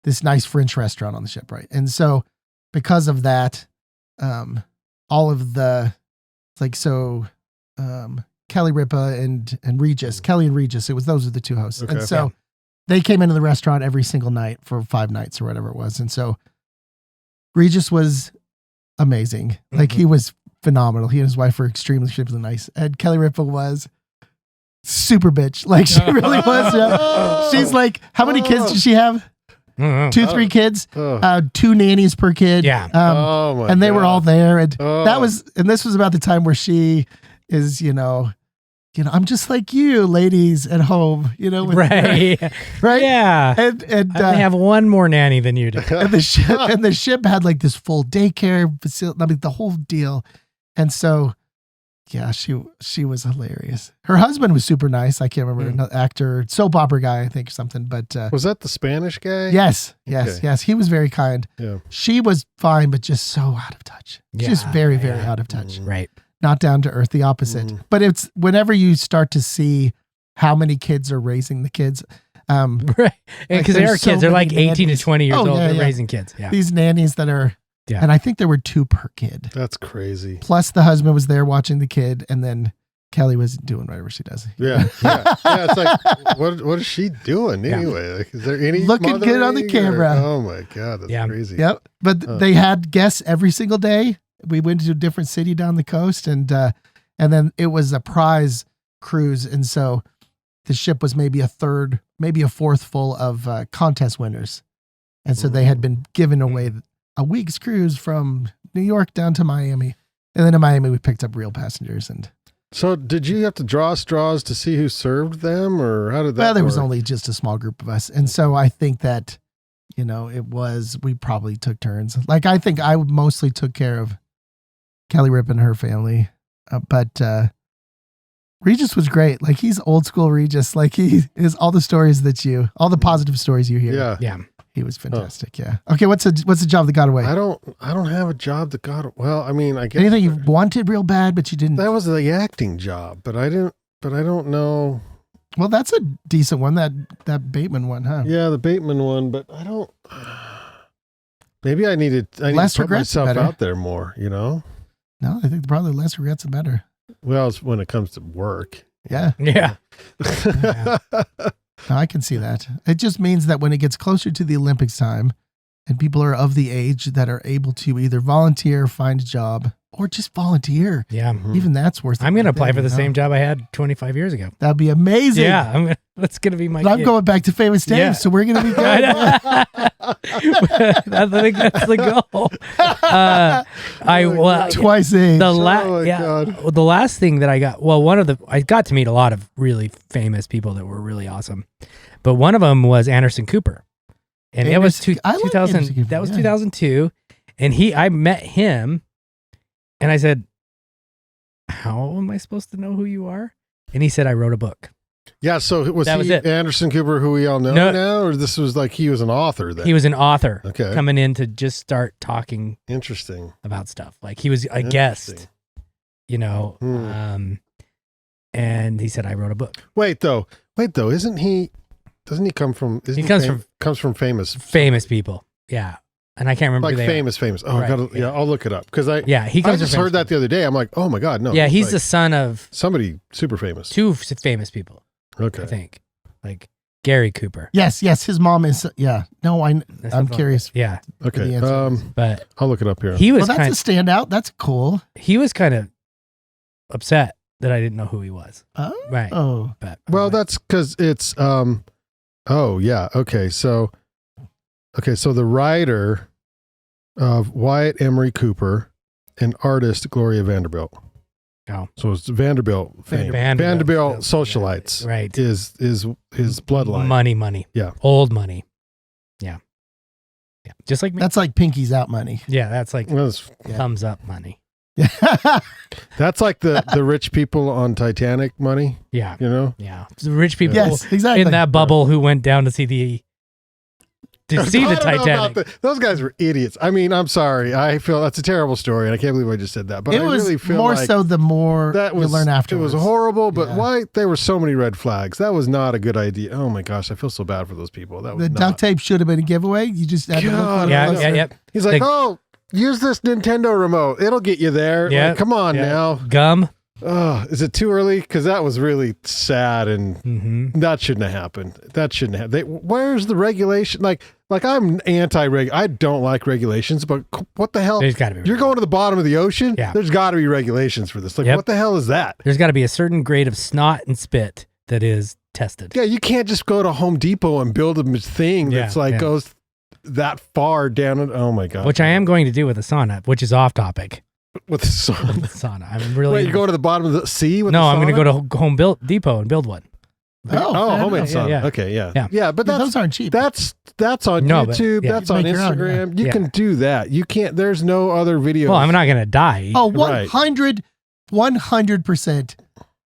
this nice French restaurant on the ship. Right. And so because of that, all of the, like, so, Kelly Ripa and Regis, Kelly and Regis, those are the 2 hosts. Okay. And so they came into the restaurant every single night for 5 nights or whatever it was. And so Regis was amazing. Like he was phenomenal. He and his wife were extremely nice. And Kelly Ripa was super bitch. Like she really was. Yeah. She's like, how many kids did she have? 2, 3 kids, 2 nannies per kid. Yeah. And they were all there. And this was about the time where she is, I'm just like you ladies at home, Right. Right. Yeah. And they have one more nanny than you do. and the ship had like this full daycare facility. I mean, the whole deal. And so, yeah, she was hilarious. Her husband was super nice. I can't remember, an actor, soap opera guy, I think, or something. But was that the Spanish guy? Yes. Okay. He was very kind. Yeah. She was fine, but just so out of touch. Just very, very out of touch. Right. Not down to earth, the opposite. But it's whenever you start to see how many kids are raising the kids. Right. Because they are kids. They're like 18 to 20 years old. Yeah, They're raising kids. Yeah. These nannies that are, and I think there were 2 per kid. That's crazy. Plus the husband was there watching the kid, and then Kelly was doing whatever she does. Yeah. It's like, what is she doing anyway? Like, is there any looking good on the camera? Oh my God, that's crazy. Yep. But they had guests every single day. We went to a different city down the coast, and then it was a prize cruise, and so the ship was maybe a 4th full of contest winners, and so they had been given away a week's cruise from New York down to Miami, and then in Miami we picked up real passengers. And so, did you have to draw straws to see who served them, or how did that? Well, there was work? only just a small group of us, and so I think that we probably took turns. Like I think I mostly took care of Kelly Ripa and her family, but Regis was great. Like he's old school Regis. Like he is all the stories all the positive stories you hear. Yeah. He was fantastic. Yeah. Okay. What's the job that got away? I don't have a job that got. Well, I mean, I guess Anything you wanted real bad, but you didn't. that was the acting job, but I don't know. Well, that's a decent one. That Bateman one, huh? Yeah, the Bateman one, but I don't. Maybe I need to Less put regrets, myself better. out there more. You know. No, I think probably less regrets the better. Well, it's when it comes to work. Yeah. Yeah. No, I can see that. It just means that when it gets closer to the Olympics time and people are of the age that are able to either volunteer, find a job, or just volunteer, Yeah. even that's worth it. I'm going to right apply there, for the you know? same job I had 25 years ago. That'd be amazing. Yeah. That's going to be my But I'm gig. going back to Famous Dave, Yeah. so we're going to be good. I think that's the goal. Twice age. The God. the last thing that I got, I got to meet a lot of really famous people that were really awesome, but one of them was Anderson Cooper, and it was I like 2000. Anderson Cooper, That was yeah. 2002, and I met him, and I said, "How am I supposed to know who you are?" And he said, "I wrote a book." Yeah, so was That was he it. Anderson Cooper, who we all know No. now, or this was like he was an author then? He was an author Okay. coming in to just start talking Interesting. about stuff. Like he was a guest, Interesting. you know. Hmm. And he said, "I wrote a book." Wait though, doesn't he come from? Comes from famous People, yeah. And I can't remember like who they are. famous. Oh, Right, I'll look it up because I He comes just from heard that the other day. I'm like, oh my god, no. Yeah, he's like the son of somebody super famous. two famous people, Okay. I think, like Gary Cooper. Yes, his mom is. Yeah. No, I'm That's curious. Yeah, Okay. the answer is. but I'll look it up here. he was Well, that's a standout. That's cool. he was kind of upset that I didn't know who he was. Oh. Right. Oh. But Well, that's because it's oh yeah, okay. So the writer of Wyatt Emery Cooper and artist Gloria Vanderbilt. Oh. So it's Vanderbilt fame. Vanderbilt. Socialites Right. is his bloodline. Money. Yeah. Old money. Yeah. Just like me. That's like Pinky's out money. Yeah, that's like That's, thumbs up money. that's like the rich people on Titanic money, Yeah. you know? Yeah. The rich people Yes, exactly. in that bubble who went down to see the I don't know about Titanic. those guys were idiots. I mean, I'm sorry. I feel that's a terrible story, and I can't believe I just said that. But it I was really feel more like so the more that was you learn afterwards. It was horrible, but Yeah. why? There were so many red flags. That was not a good idea. Oh my gosh, I feel so bad for those people. That was The duct tape should have been a giveaway. You just had to look God, a little Yeah, closer. yeah. He's like, They- oh, use this Nintendo remote. It'll get you there. Yeah, Like, come on yeah. now. Gum. Oh, is it too early? Because that was really sad, and Mm-hmm. that shouldn't have happened. That shouldn't have. Where's the regulation? Like I'm anti-reg. I don't like regulations, but what the hell? There's got to be. You're going to the bottom of the ocean. Yeah. There's got to be regulations for this. Like, Yep. what the hell is that? There's got to be a certain grade of snot and spit that is tested. Yeah, you can't just go to Home Depot and build a thing Yeah, that's like yeah. goes that far down. Oh my god! Which I am going to do with the sauna, which is off topic. with the sauna. The sauna. I'm really. Wait, you go to the bottom of the sea with no, the I'm going to sauna? go to Home Depot and build one. Oh, fair homemade enough. sauna. Yeah. Okay, yeah. Yeah. Yeah, but Yeah, those aren't cheap. that's on No, but- YouTube. yeah. That's You on make your own, Instagram. You yeah. can do that. You can't. There's no other video. Well, I'm not going to die. Oh, Right. 100%.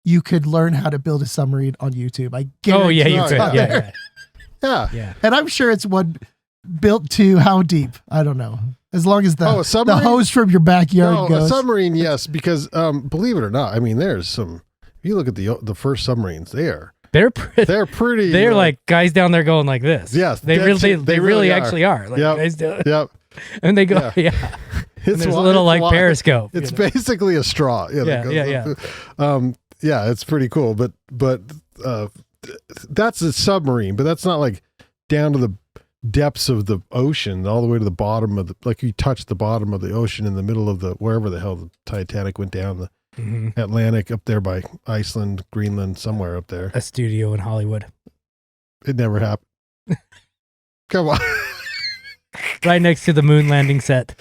You could learn how to build a submarine on YouTube. I guarantee. Oh, yeah, you Oh, could. yeah. Yeah, Yeah. yeah. And I'm sure it's one built to how deep? I don't know. As long as Oh, the a submarine? hose from your backyard No, a goes. submarine, yes, because believe it or not, I mean, there's some. If you look at the first submarines, They're they're pretty. they're like guys down there going like this. Yes, they that's really it. they They really really are. actually are. Like Yep. guys do, Yep. and they go Yeah. yeah. It's And there's a wi- little like wi- periscope. It's you know? basically a straw. Yeah. that Yeah, goes up. Yeah, it's pretty cool, but that's a submarine, but that's not like down to the depths of the ocean, all the way to the bottom of the. Like you touch the bottom of the ocean in the middle of the wherever the hell the Titanic went down the Mhm. Atlantic up there by Iceland, Greenland, somewhere up there. A studio in Hollywood, It never happened. Come on. right next to the moon landing set.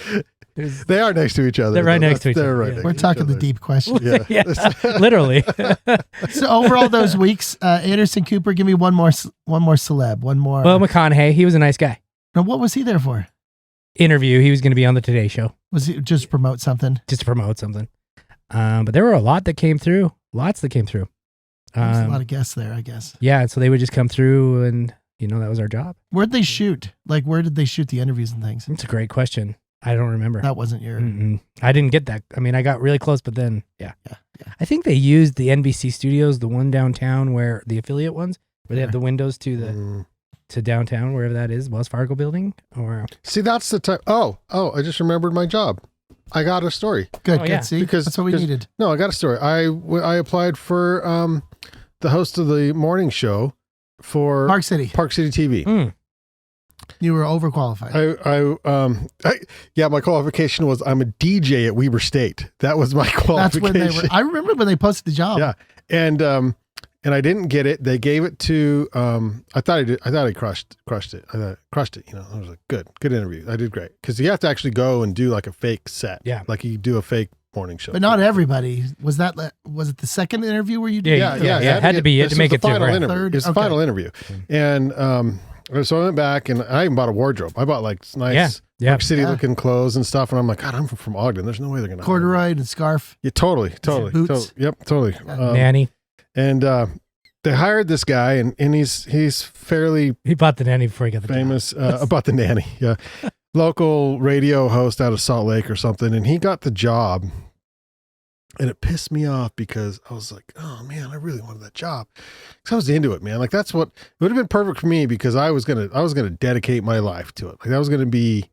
There's- They are next to each other. They're right though. next to each They're other, right yeah. next We're to each talking the other. deep question. Yeah. yeah, literally. So overall, those weeks, Anderson Cooper, give me one more celeb, one more. Well, McConaughey, he was a nice guy. Now, what was he there for? Interview. He was going to be on the Today Show Was he just promote something? just to promote something. But there were a lot that came through. Lots that came through. There's a lot of guests there, I guess. Yeah, so they would just come through and that was our job. Where'd they shoot? Like, where did they shoot the interviews and things? It's a great question. I don't remember. That wasn't your. I didn't get that. I mean, I got really close, but then, yeah. I think they used the NBC studios, the one downtown where the affiliate ones, where they have the windows to the to downtown, wherever that is, Wells Fargo building. Or See, that's the time. Oh, I just remembered my job. I got a story. Good, Oh, good. yeah. See, that's what we needed. No, I got a story. I applied for the host of the morning show for Park City. Park City TV. You were overqualified. My qualification was I'm a DJ at Weber State. That was my That's qualification. when they were. I remember when they posted the job. Yeah, and I didn't get it. They gave it to. I thought I crushed it. I thought crushed it. I was like, good interview. I did great because you have to actually go and do like a fake set. Yeah, like you do a fake morning show. But not everybody. Was it the second interview where you did? Yeah. It had to be. You had to make it through. Final interview. Third? It was the final interview, and so I went back and I even bought a wardrobe. I bought like nice Park City looking clothes and stuff. And I'm like, God, I'm from Ogden. There's no way they're going to corduroy and scarf. Yeah, totally. Boots. Yep, totally. Nanny. And they hired this guy, and he's fairly He bought the nanny before he got the famous about the nanny. Yeah, local radio host out of Salt Lake or something, and he got the job. And it pissed me off because I was like, oh man, I really wanted that job. Cause I was into it, man. Like that's what it would have been perfect for me because I was going to dedicate my life to it. Like that was going to be,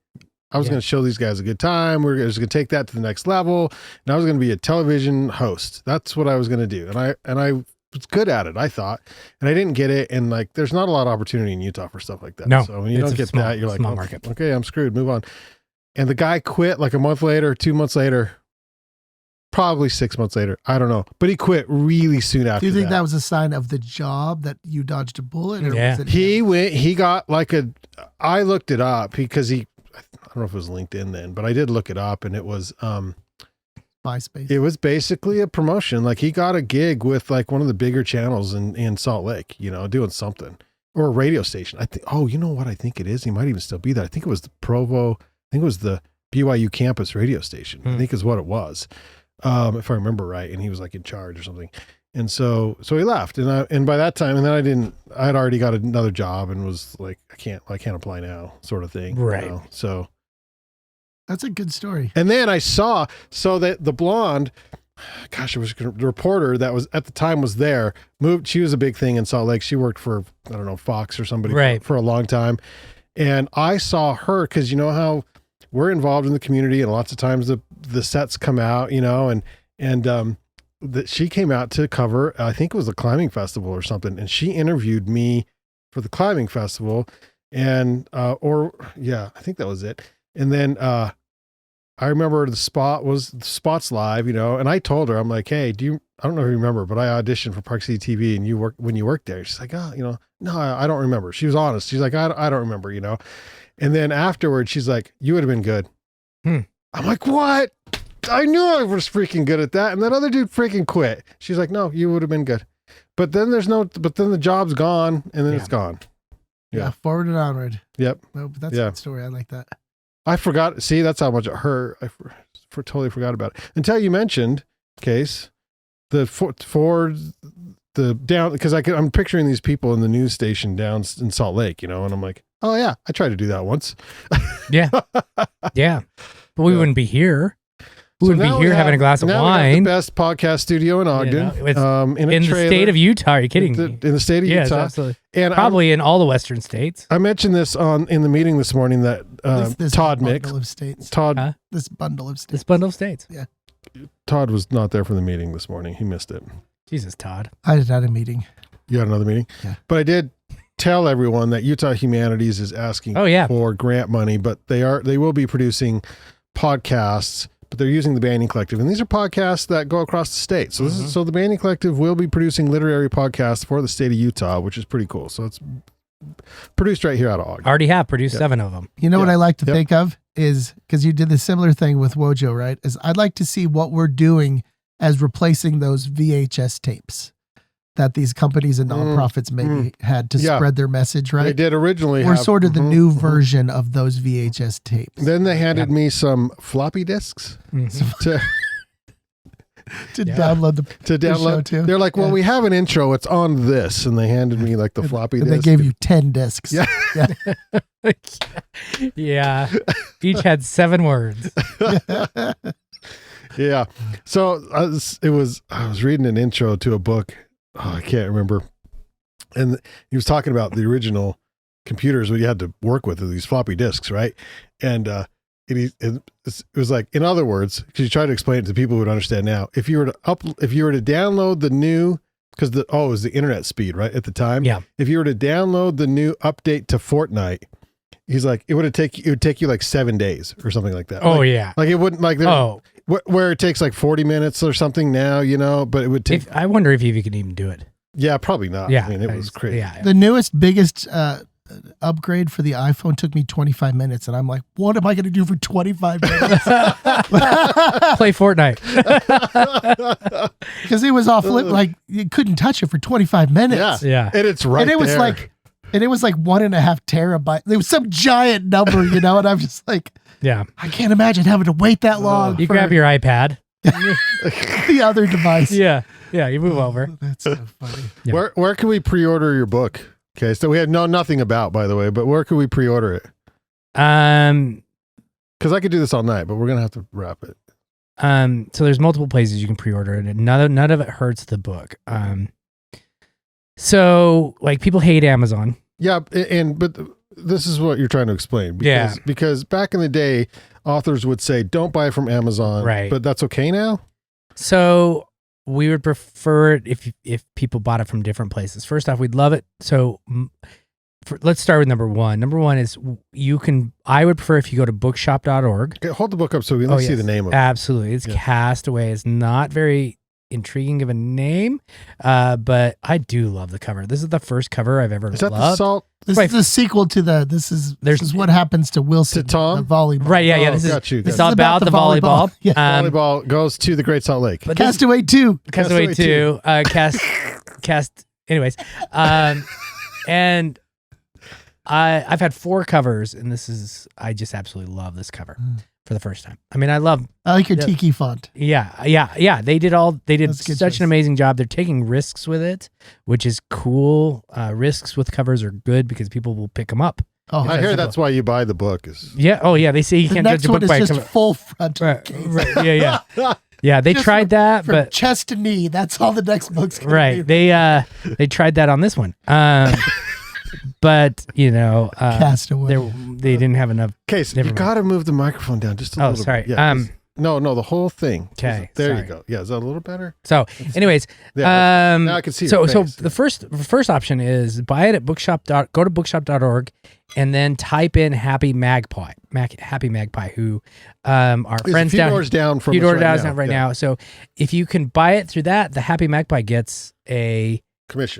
I was going to show these guys a good time. We're just going to take that to the next level. And I was going to be a television host. That's what I was going to do. And I was good at it, I thought, and I didn't get it. And like, there's not a lot of opportunity in Utah for stuff like that. No, so when you don't get that, you're like, small market. Okay, I'm screwed. Move on. And the guy quit like a month later, 2 months later, probably 6 months later. I don't know. But he quit really soon after that. Do you think that was a sign of the job that you dodged a bullet? Or Yeah. was it he got like I looked it up because I don't know if it was LinkedIn then, but I did look it up and it was, MySpace? it was basically a promotion. Like he got a gig with like one of the bigger channels in Salt Lake, doing something or a radio station. I think, you know what I think it is? He might even still be there. I think it was the BYU campus radio station. I think is what it was. If I remember right, and he was like in charge or something. And so he left and by that time, and then I had already got another job and was like, I can't apply now sort of thing. Right. So That's a good story. and then I saw, so that the blonde, gosh, it was the reporter that was at the time was there, moved. She was a big thing in Salt Lake. She worked for, I don't know, Fox or somebody for a long time. And I saw her, cause you know how we're involved in the community and lots of times the sets come out, and that she came out to cover, I think it was a climbing festival or something. And she interviewed me for the climbing festival and, I think that was it. And then, I remember the spot's live, and I told her, I'm like, hey, I don't know if you remember, but I auditioned for Park City TV and when you worked there. She's like, no, I don't remember. She was honest. She's like, I don't remember, And then afterwards, she's like, you would have been good. I'm like, what? I knew I was freaking good at that. And that other dude freaking quit. She's like, no, you would have been good. But then the job's gone and then it's gone. Yeah. Forward and onward. Yep. No, but that's a good story. I like that. I forgot. See, that's how much it hurt. I totally forgot about it until you mentioned, Kase, for the down, because I'm picturing these people in the news station down in Salt Lake, and I'm like, oh yeah, I tried to do that once. Yeah. But we wouldn't be here. We wouldn't be here having a glass of wine. The best podcast studio in Ogden, in the state of Utah. Are you kidding me? In the state of Utah, yes, absolutely. And probably in all the western states. I mentioned this in the meeting this morning that this Todd bundle of states. This bundle of states. This bundle of states. Yeah. Todd was not there for the meeting this morning. He missed it. Jesus, Todd. I had a meeting. You had another meeting? Yeah. But I did tell everyone that Utah Humanities is asking for grant money, but they will be producing podcasts, but they're using the Banyan Collective. And these are podcasts that go across the state. So so the Banyan Collective will be producing literary podcasts for the state of Utah, which is pretty cool. So it's produced right here out of Ogden. Already have produced 7 of them. You know what I like to think of is, because you did the similar thing with Wojo, right? Is I'd like to see what we're doing as replacing those VHS tapes that these companies and nonprofits maybe had to spread their message, right? They did originally. We're sort of the new version of those VHS tapes. Then they handed me some floppy disks to download to the show download. too. They're like, well, we have an intro. It's on this, and they handed me like the floppy And disk. they gave you 10 discs. Yeah. Yeah. Each had 7 words. Yeah. So I was reading an intro to a book. Oh, I can't remember. And he was talking about the original computers we had to work with these floppy disks, right? And it was like, in other words, because you try to explain it to people who would understand now, if you were to download the new, because it was the internet speed, right, at the time. Yeah. If you were to download the new update to Fortnite, he's like, it would take you like 7 days or something like that. Oh, like, yeah. Like it wouldn't like where it takes like 40 minutes or something now, but it would take. I wonder if you could even do it. Yeah, probably not. Yeah. I mean, it was crazy. Yeah. The newest, biggest upgrade for the iPhone took me 25 minutes, and I'm like, what am I going to do for 25 minutes? Play Fortnite. Because it was off like you couldn't touch it for 25 minutes. Yeah. And it's right And it was there. like 1.5 terabyte. It was some giant number, and I'm just like, Yeah. I can't imagine having to wait that long. You for grab your iPad. the other device. Yeah. Yeah. You move over. That's so funny. Yeah. Where can we pre-order your book? Okay, so we had nothing about, by the way, but where can we pre-order it? Because I could do this all night, but we're gonna have to wrap it. So there's multiple places you can pre-order it, and none of it hurts the book. So like people hate Amazon. Yeah, but this is what you're trying to explain. Because back in the day, authors would say, "Don't buy from Amazon," right? But that's okay now. So we would prefer it if people bought it from different places. First off, we'd love it. So let's start with number one. Number one is I would prefer if you go to bookshop.org. Okay, hold the book up so we can see the name of it. Absolutely. It's Castaway. It's not very intriguing of a name, but I do love the cover. This is the first cover I've ever loved. Is that the salt? This is the sequel to this is what happens to Wilson. To Tom? The volleyball. Right, yeah. This This is all about the volleyball. Yeah. Volleyball goes to the Great Salt Lake. But Castaway 2. Castaway 2. Anyways. And I've had 4 covers, and I just absolutely love this cover for the first time. I mean, I like your tiki font. Yeah. They did such an amazing job. They're taking risks with it, which is cool. Risks with covers are good because people will pick them up. Oh, I hear that's why you buy the book. Yeah. Oh, yeah. They say you can't judge a book by just cover. full front. Right. Yeah. Yeah, they tried that, but chest to knee. That's all the next book's gonna right. be. They tried that on this one. But Castaway. They didn't have enough. Case, you got to move the microphone down just a little bit. Oh, sorry. Yeah, no, the whole thing. Okay, there you go. Yeah, is that a little better? So, anyways, now I can see. So your face. the first option is buy it at go to bookshop.org and then type in Happy Magpie, who our friends a few doors down from right now. So if you can buy it through that, the Happy Magpie gets a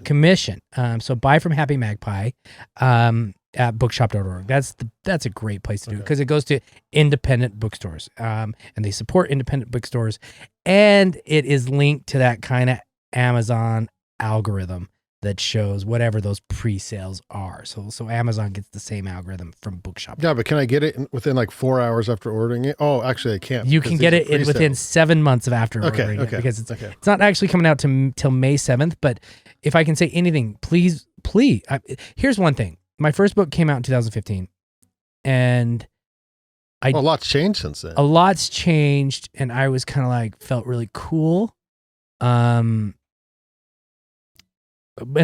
commission. So buy from Happy Magpie at bookshop.org. That's a great place to do it because it goes to independent bookstores, and they support independent bookstores, and it is linked to that kind of Amazon algorithm that shows whatever those pre-sales are. So Amazon gets the same algorithm from Bookshop. Yeah, but can I get it within like 4 hours after ordering it? Oh, actually I can't. You can get it within 7 months of after ordering it because it's not actually coming out till May 7th. But if I can say anything, please. Here's one thing. My first book came out in 2015, and a lot's changed since then. A lot's changed, and I was kind of like felt really cool. And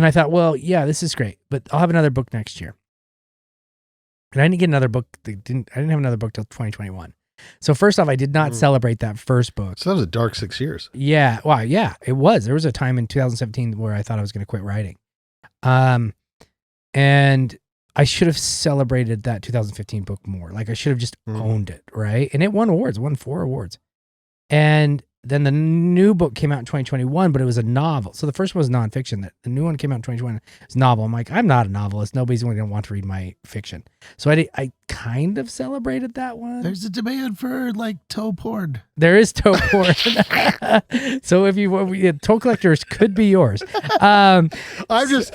I thought, well, yeah, this is great, but I'll have another book next year. And I didn't get another book. I didn't have another book till 2021. So first off, I did not celebrate that first book. So that was a dark 6 years. Yeah. Wow. Yeah, it was. There was a time in 2017 where I thought I was going to quit writing. And I should have celebrated that 2015 book more. Like I should have just owned it. Right. And it won awards, won 4 awards. And then the new book came out in 2021, but it was a novel. So the first one was nonfiction. The new one came out in 2021. It's a novel. I'm like, I'm not a novelist. Nobody's going to want to read my fiction. So I kind of celebrated that one. There's a demand for like toe porn. There is toe porn. So if toe collectors could be yours. I just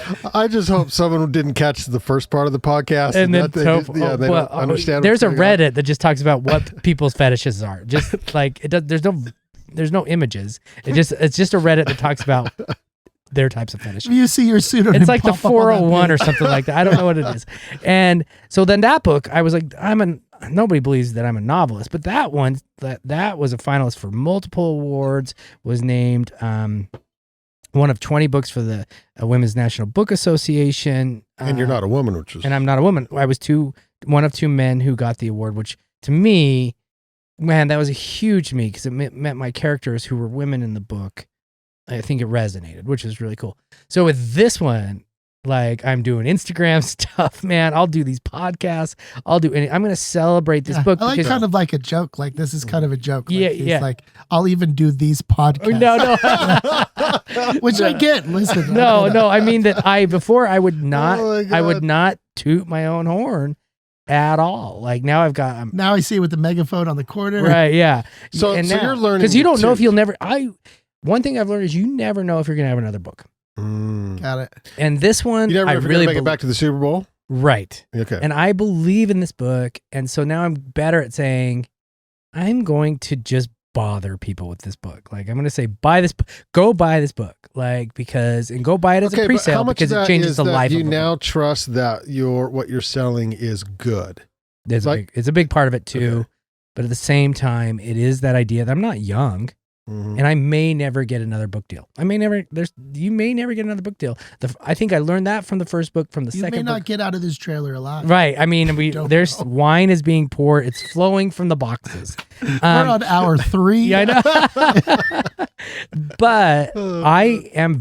hope someone didn't catch the first part of the podcast and then they don't understand. There's a Reddit that just talks about what people's fetishes are. Just like it does. There's no there's no images. It's just a Reddit that talks about their types of fetish. You see your pseudonym. It's like the pop up on that 401 or page. something like that. I don't know what it is. And so then that book, I was like, nobody believes that I'm a novelist, but that one, that was a finalist for multiple awards, was named one of 20 books for the Women's National Book Association. And you're not a woman, which is... And I'm not a woman. I was one of two men who got the award, which to me, man, that was a huge to me because it meant my characters who were women in the book, I think it resonated, which is really cool. So with this one, like I'm doing Instagram stuff, man. I'll do these podcasts. I'm going to celebrate this book. I like because, kind of like a joke. Like this is kind of a joke. Like, Yeah, he's yeah. Like I'll even do these podcasts. No. Which I get. Listen. No. I mean that before I would not, Oh my I would God. not toot my own horn at all. Like now I've got, Now I see it with the megaphone on the corner. right. Yeah. So you're learning because you don't know too. if you'll never, one thing I've learned is you never know if you're going to have another book. Got it. And this one, You never I know if you're really gonna make it back to the Super Bowl? right. Okay. And I believe in this book. And so now I'm better at saying, I'm going to just bother people with this book. Like I'm going to say, go buy this book. Like, go buy it as a but how pre-sale much because of it that changes is the that life you of a now book. trust that what you're selling is good? It's a big part of it too. Okay. But at the same time, it is that idea that I'm not young. Mhm. And I may never get another book deal. You may never get another book deal. I think I learned that from the first book, from the You second may not book. get out of this trailer alive. Right. I mean, Don't there's know. wine is being poured. It's flowing from the boxes. We're on hour 3. Yeah, I know. But I am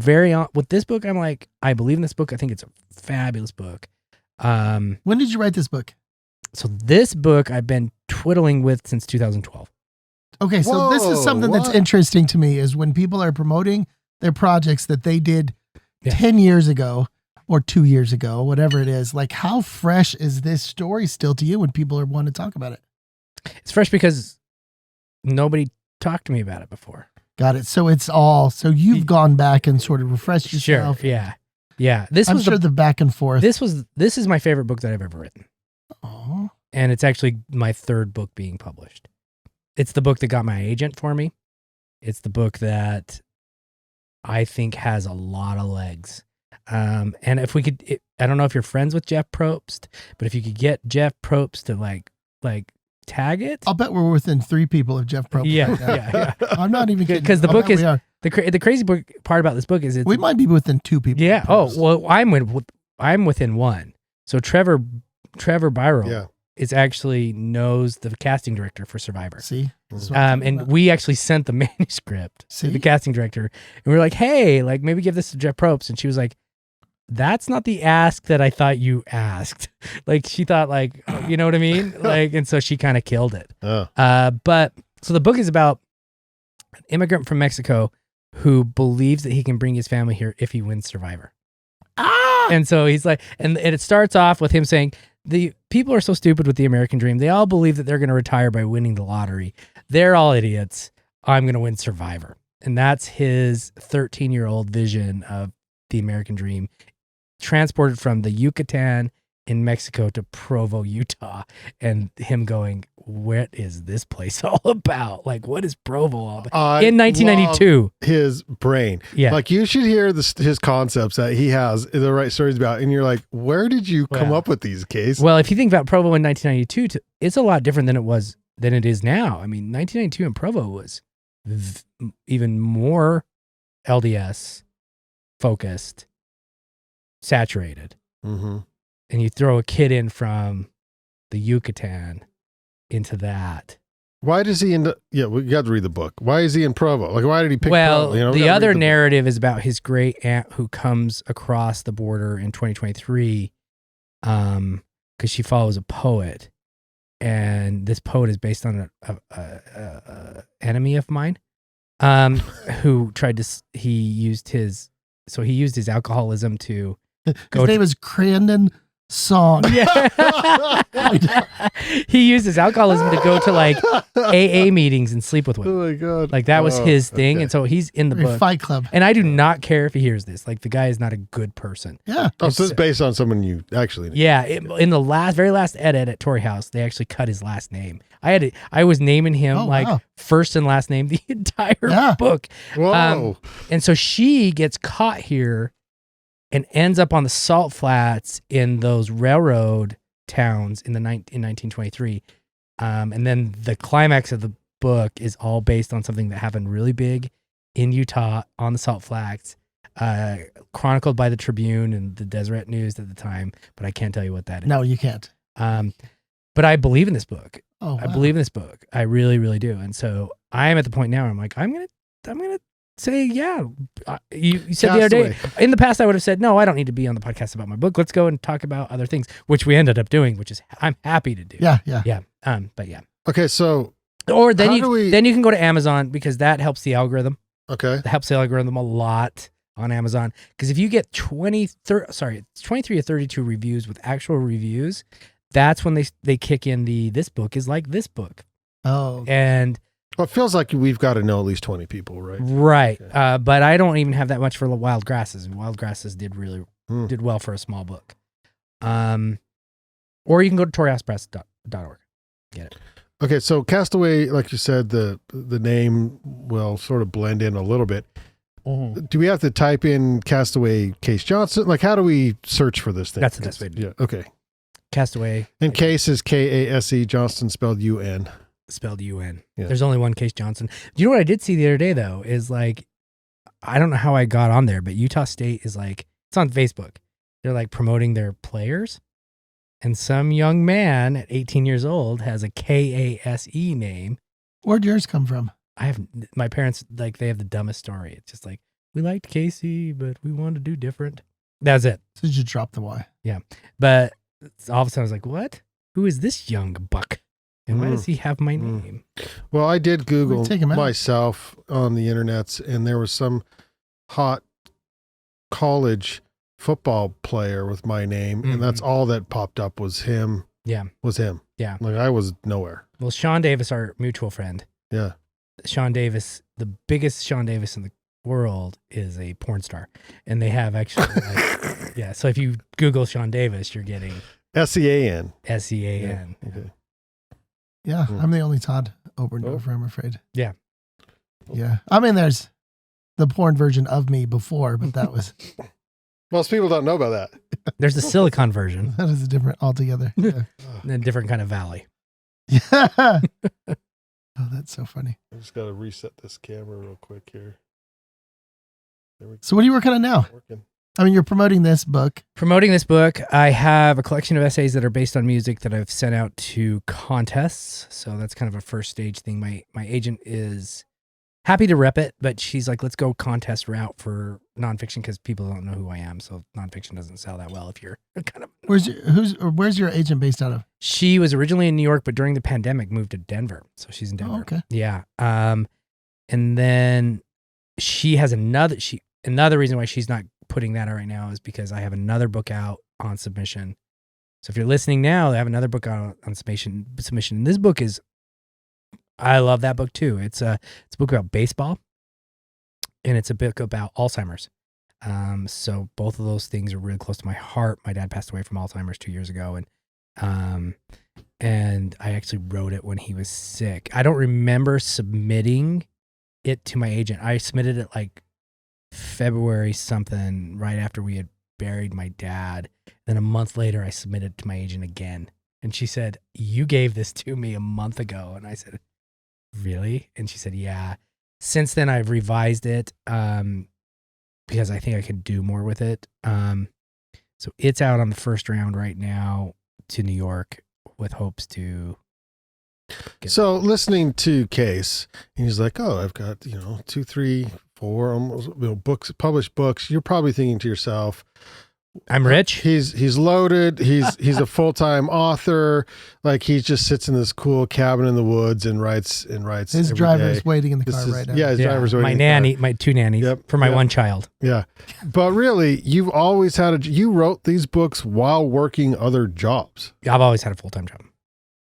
with this book. I'm like, I believe in this book. I think it's a fabulous book. When did you write this book? So this book I've been twiddling with since 2012. Okay, so this is Whoa, something that's what? interesting to me is when people are promoting their projects that they did Yeah. 10 years ago or 2 years ago, whatever it is, like how fresh is this story still to you when people are wanting to talk about it? It's fresh because nobody talked to me about it before. Got it. So so you've gone back and sort of refreshed Sure. yourself. Yeah. This I'm was sure the back and forth. this is my favorite book that I've ever written. Oh, And it's actually my third book being published. It's the book that got my agent for me. It's the book that I think has a lot of legs. And if we could, I don't know if you're friends with Jeff Probst, but if you could get Jeff Probst to like tag it. I'll bet we're within 3 people of Jeff Probst. Yeah, right now. yeah. I'm not even kidding. 'Cause the I'll book bet is- we are. The crazy part about this book is We might be within 2 people. yeah. of Oh, Probst. well, I'm within one. So Trevor Byro Yeah. is actually knows the casting director for Survivor. See? That's what I'm talking And about. we actually sent the manuscript to See? the casting director, and we were like, "Hey, like maybe give this to Jeff Probst," and she was like, "That's not the ask that I thought you asked." Like she thought, like, you know what I mean? Like, and so she kind of killed it. Oh. But so the book is about an immigrant from Mexico who believes that he can bring his family here if he wins Survivor. And so he's like, and it starts off with him saying, the people are so stupid with the American dream. They all believe that they're going to retire by winning the lottery. They're all idiots. I'm going to win Survivor. And that's his 13-year-old vision of the American dream, transported from the Yucatan in Mexico to Provo, Utah, and him going, what is this place all about? Like, what is Provo all about? I In 1992. love his brain. Yeah. Like you should hear his concepts that he has the right stories about. And you're like, where did you come Well, up with these, Kase? Well, if you think about Provo in 1992, it's a lot different than it is now. I mean, 1992 in Provo was even more LDS focused, saturated. Mm-hmm. And you throw a kid in from the Yucatan into that. Why does he end up? Yeah, we got to read the book. Why is he in Provo? Like, why did he pick Well, Provo? You know, we the gotta other read the book. narrative is about his great aunt who comes across the border in 2023 because she follows a poet. And this poet is based on a enemy of mine who tried to, he used his alcoholism to His name is Crandon song. Yeah. He used his alcoholism to go to like AA meetings and sleep with Oh women. my god! Like that was his thing, okay. and so he's in the book. Fight Club. And I do not care if he hears this. Like the guy is not a good person. Yeah. Oh, so it's based on someone you actually knew. Yeah, in the very last edit at Tory House, they actually cut his last name. I was naming him wow. first and last name the entire book. Whoa! And so she gets caught here and ends up on the salt flats in those railroad towns in 1923. And then the climax of the book is all based on something that happened really big in Utah on the salt flats, chronicled by the Tribune and the Deseret News at the time, but I can't tell you what that is. No, you can't. But I believe in this book. Oh, wow. I believe in this book. I really, really do. And so I am at the point now where I'm like, I'm gonna say, yeah. You said the other day, in the past I would have said, no, I don't need to be on the podcast about my book. Let's go and talk about other things, which we ended up doing, which is I'm happy to do. Yeah. But yeah. Okay, so Or then you can go to Amazon because that helps the algorithm. okay, It helps the algorithm a lot on Amazon. Because if you get 23 or 32 reviews with actual reviews, that's when they kick in this book is like this book. Oh. And well, it feels like we've got to know at least 20 people, right? right. Okay. But I don't even have that much for the Wild Grasses. And Wild Grasses did well for a small book. Or you can go to toryhousepress.org. Get it. Okay, so Castaway, like you said, the name will sort of blend in a little bit. Do we have to type in Castaway Kase Johnstun? Like, how do we search for this thing? That's the best way to do it. Yeah, okay. Castaway. And Kase is Kase, Johnston spelled UN. Spelled UN. Yeah. There's only one Kase Johnstun. Do you know what I did see the other day, though, is like, I don't know how I got on there, but Utah State is like, it's on Facebook. They're like promoting their players. And some young man at 18 years old has a Kase name. Where'd yours come from? My parents, like, they have the dumbest story. It's just like, we liked Casey, but we wanted to do different. That's it. So did you drop the Y? Yeah. But all of a sudden I was like, what? Who is this young buck? And why does he have my name? Well, I did Google Take him out. myself on the internets, and there was some hot college football player with my name, and that's all that popped up was him. Yeah. Was him. Yeah. Like I was nowhere. Well, Sean Davis, our mutual friend. Yeah. Sean Davis, the biggest Sean Davis in the world, is a porn star. And they have actually, like, yeah. So if you Google Sean Davis, you're getting SEAN. SEAN. Yeah. Okay. Yeah, I'm the only Todd Oberndorfer, I'm afraid. Yeah. Yeah. I mean, there's the porn version of me before, but that was Most people don't know about that. There's the silicon version, that is a different altogether. Yeah. and a different kind of valley. Yeah. Oh, that's so funny. I just got to reset this camera real quick here. There we go. So what are you working on now? Working. I mean, you're promoting this book. Promoting this book, I have a collection of essays that are based on music that I've sent out to contests. So that's kind of a first stage thing. My agent is happy to rep it, but she's like, let's go contest route for nonfiction because people don't know who I am. So nonfiction doesn't sell that well if you're kind of. Where's your agent based out of? She was originally in New York, but during the pandemic moved to Denver. So she's in Denver. Oh, okay. Yeah. And then she has another reason why she's not putting that out right now is because I have another book out on submission. So if you're listening now, I have another book out on submission. And this book is, I love that book too. It's a book about baseball, and it's a book about Alzheimer's. So both of those things are really close to my heart. My dad passed away from Alzheimer's 2 years ago, and I actually wrote it when he was sick. I don't remember submitting it to my agent. I submitted it like February something, right after we had buried my dad. Then a month later, I submitted it to my agent again. And she said, you gave this to me a month ago. And I said, really? And she said, yeah. Since then, I've revised it because I think I could do more with it. So it's out on the first round right now to New York with hopes to. So listening to Kase, and he's like, oh, I've got, 2, 3, 4 almost books, published books. You're probably thinking to yourself, I'm rich. He's loaded. He's a full-time author. Like he just sits in this cool cabin in the woods and writes. His every driver's day. waiting in the car right now. Yeah, his driver's waiting. My in the car. nanny, my 2 nannies for my 1 child. Yeah. But really, you've always had you wrote these books while working other jobs. I've always had a full-time job.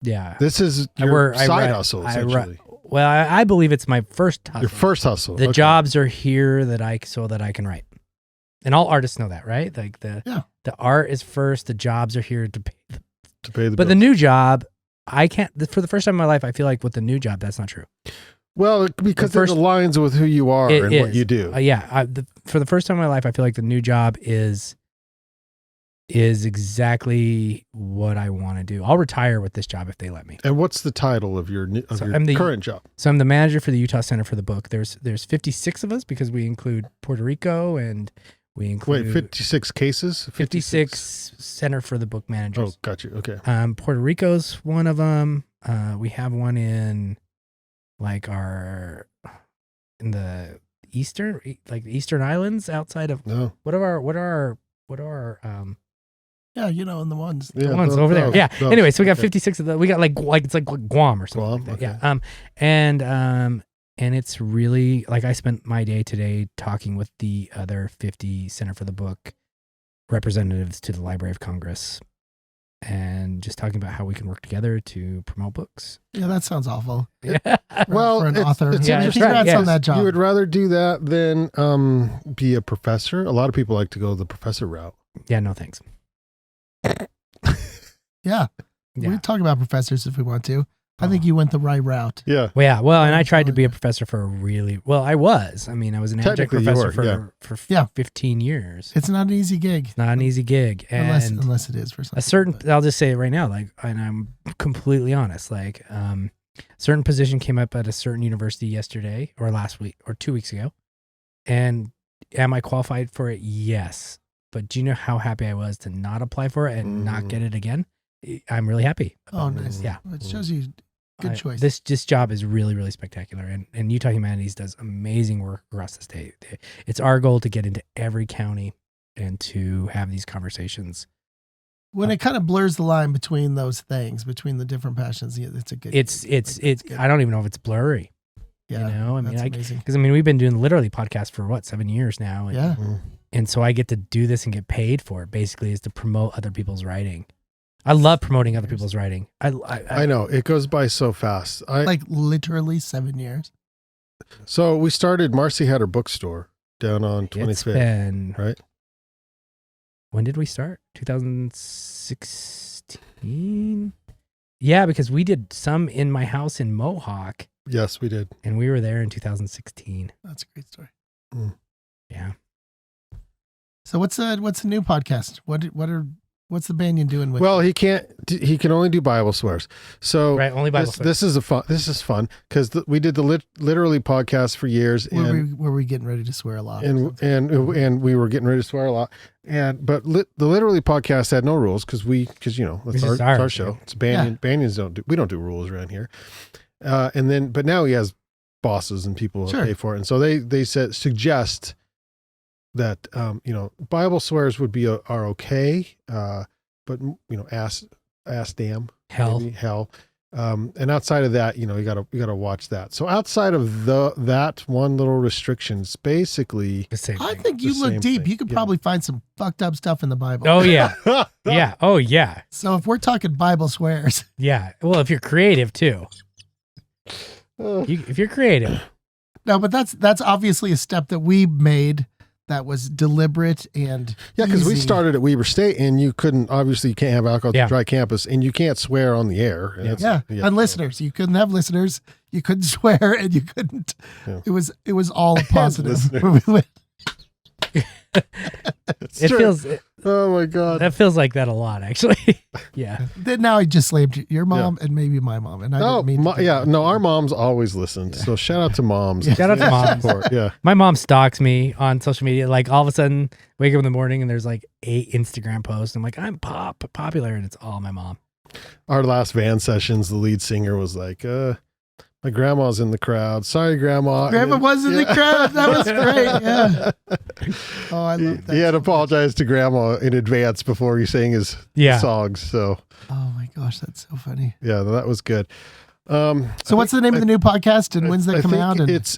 Yeah. This is your side hustle, essentially. Well, I believe it's my first hustle. Your first hustle. The jobs are here so that I can write. And all artists know that, right? Like the art is first, the jobs are here to pay the bills. But the new job, I can't, for the first time in my life, I feel like with the new job, that's not true. Well, because it aligns with who you are and what you do. For the first time in my life, I feel like the new job is exactly what I want to do. I'll retire with this job if they let me. And what's the title of your current job? So I'm the manager for the Utah Center for the Book. There's 56 of us because we include Puerto Rico and we include 56 cases. 56 Center for the Book managers. Oh, got you. Okay. Puerto Rico's one of them. We have one in in the Eastern Islands outside of what are our yeah, in the ones. The ones over there. Yeah. Anyway, so we got 56 of them. We got like it's like Guam or something. Like that. Okay. Yeah. And it's really I spent my day today talking with the other 50 Center for the Book representatives to the Library of Congress and just talking about how we can work together to promote books. Yeah, that sounds awful. Yeah. For an author. It's Congrats on that job. You would rather do that than be a professor? A lot of people like to go the professor route. Yeah, no thanks. Yeah. We talk about professors if we want to. I think you went the right route. Yeah. Well, yeah. Well, and I tried to be a professor for I was an adjunct professor for 15 years. It's not an easy gig. It's not an easy gig. And unless it is for some I'll just say it right now, and I'm completely honest, certain position came up at a certain university yesterday or last week or 2 weeks ago. And am I qualified for it? Yes. But do you know how happy I was to not apply for it and not get it again? I'm really happy. Oh, nice. Yeah. It shows you good choice. This job is really, really spectacular. And Utah Humanities does amazing work across the state. It's our goal to get into every county and to have these conversations. When it kind of blurs the line between those things, between the different passions, it's a good. It's I don't even know if it's blurry. Yeah. Amazing. Because we've been doing literally podcasts for 7 years now. And, yeah. And so I get to do this and get paid for it. Basically, is to promote other people's writing. I love promoting other people's writing. I know it goes by so fast. Literally 7 years. So we started. Marcy had her bookstore down on 25th. Right. When did we start? 2016. Yeah, because we did some in my house in Mohawk. Yes, we did. And we were there in 2016. That's a great story. Yeah. So what's the new podcast? What's the Banyan doing with? Well, he can only do Bible swears. So only Bible swears. This is fun because we did the literally podcast for years. Were we getting ready to swear a lot? And we were getting ready to swear a lot. But the literally podcast had no rules because that's our show. It's Banyan. Yeah. Banyans we don't do rules around here. But now he has bosses and people who pay for it, and so they suggest that Bible swears would be are okay, but ass damn hell, and outside of that, you gotta watch that. So outside of that one little restriction, it's basically the same thing. I think you look deep. You could probably find some fucked up stuff in the Bible. Oh yeah, yeah. Oh yeah. So if we're talking Bible swears, yeah. Well, if you're creative too, if you're creative. No, but that's obviously a step that we made. That was deliberate and because we started at Weber State and you can't have alcohol at dry campus and you can't swear on the air. And listeners, you couldn't have listeners, you couldn't swear, and you couldn't. Yeah. It was all positive. Oh my God, that feels like that a lot, actually. Yeah. Then now I just slammed your mom and maybe my mom, and I didn't mean. Our moms always listened. So shout out to moms. Shout out to moms. Yeah. My mom stalks me on social media. Like all of a sudden, wake up in the morning and there's like 8 Instagram posts. I'm like, I'm popular, and it's all my mom. Our last van sessions, the lead singer was like, my My grandma's in the crowd. Sorry, Grandma. Grandma was in the crowd. That was great. Yeah. Oh, I love that. He had to apologize to Grandma in advance before he sang his songs. So. Oh my gosh, that's so funny. Yeah, that was good. So what's the name of the new podcast and when's that coming out? And It's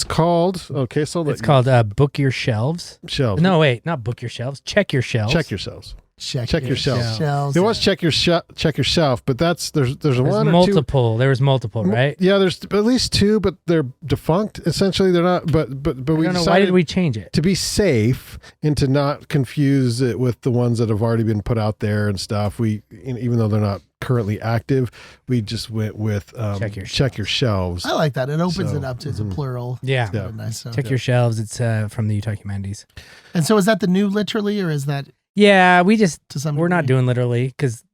called It's called Book Your Shelves. Shelves. No, wait, not Book Your Shelves. Check Your Shelves. Check yourselves. Check your shelves. shelves. It was check yourself, but there's one or multiple. There was multiple, right? Yeah, there's at least two, but they're defunct. Essentially, they're not. But we I don't know, why decided did we change it? to be safe and to not confuse it with the ones that have already been put out there and stuff. We, even though they're not currently active, we just went with check your shelves. I like that. It opens it up to it's a plural. Yeah. Really nice. So. Check Your Shelves. It's from the Utah Humanities. And so is that the new literally, or is that? Yeah, we just To some we're not degree? doing literally because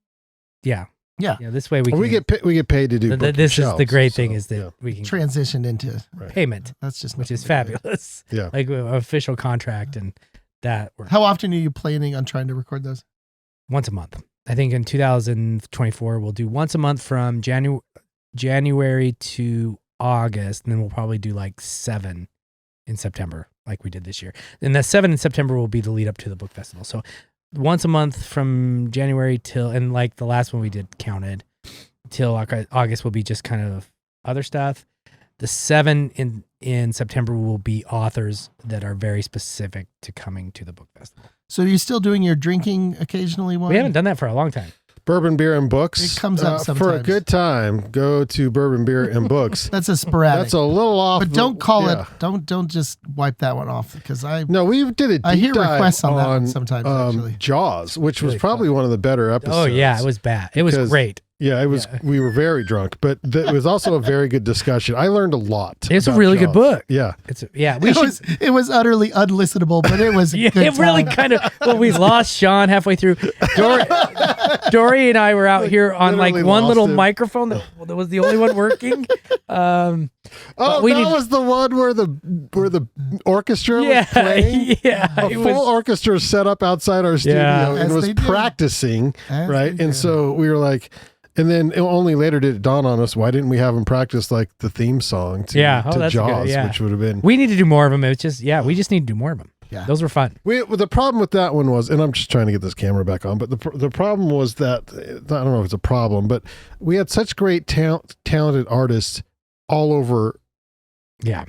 Yeah. this way we get paid to do. Book Your this is Shelves, the great so, thing is that yeah. we can Transitioned into. payment, That's just which is nothing but fabulous. Yeah. Like official contract and that great. How often are you planning on trying to record those? once a month. I think in 2024 we'll do once a month from January to August, and then we'll probably do like 7 in September, like we did this year. And the 7 in September will be the lead up to the book festival. So once a month from January till, and like the last one we did counted till August will be just kind of other stuff. The 7 in September will be authors that are very specific to coming to the book festival. So are you still doing your drinking occasionally one? We haven't done that for a long time. Bourbon, Beer, and Books. It comes up for a sometimes. good time. Go to Bourbon, Beer, and Books. That's a sporadic. That's a little off. But don't call yeah. it. Don't just wipe that one off because No, we did a deep I hear dive requests on that one sometimes, actually. Jaws, which was Really probably one of the better episodes. Oh yeah, it was bad. It was Because- great. Yeah, it was. Yeah. We were very drunk, but it was also a very good discussion. I learned a lot. It's a about really good Jaws. book. Yeah, It was utterly unlistenable, but it was. A Yeah, good it really time. kind of. Well, we lost Sean halfway through. Dory and I were out here on like Literally one lost little him. microphone that was the only one working. Oh, we that need- was the one where the orchestra Yeah, was playing. yeah, A it full was- orchestra set up outside our studio Yeah. and As was they do. practicing, As right? they And do. so we were like, and then only later did it dawn on us, why didn't we have him practice like the theme song to, Yeah, oh, to that's Jaws, good, yeah. which would have been. We need to do more of them. It's just we just need to do more of them. Yeah. Those were fun. Well, the problem with that one was, and I'm just trying to get this camera back on, but the problem was that, I don't know if it's a problem, but we had such great talented artists all over Yeah,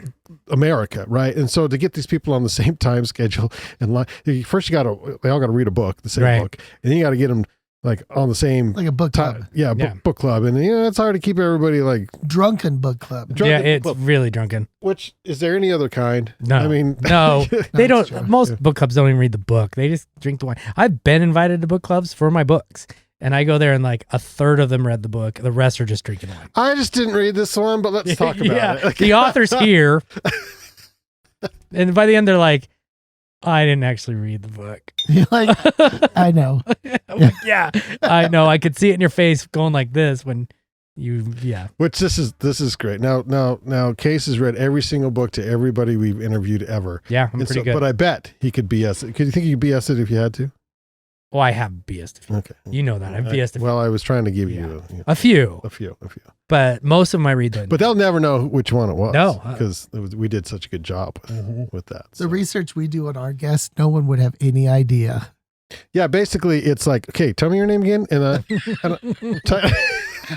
America, right? And so to get these people on the same time schedule and first they all got to read a book, the same Right. book, and then you got to get them like on the same like a book club, time. Yeah, Yeah. book club, and it's hard to keep everybody like drunken book club. yeah, it's really drunken. Which is there any other kind? No, I mean, no, they That's don't. true. Most book clubs don't even read the book. They just drink the wine. I've been invited to book clubs for my books, and I go there, and like a third of them read the book. The rest are just drinking wine. I just didn't read this one, but let's talk about it. The author's here, and by the end, they're like, "I didn't actually read the book." You're like, I know. I'm like, yeah, I know. I could see it in your face going like this when you, Which this is great. Now, Kase has read every single book to everybody we've interviewed ever. yeah. I'm And pretty so- good. But I bet he could BS it. Could you think you could BS it if you had to? Well, I have BS'd a few. Okay. You know that. I've BS'd a few. Well, I was trying to give Yeah. you A few, a few. but most of them I read them. But they'll never know which one it was. No. Because we did such a good job with that. The So. research we do on our guests, no one would have any idea. Yeah, basically, it's like, okay, tell me your name again. And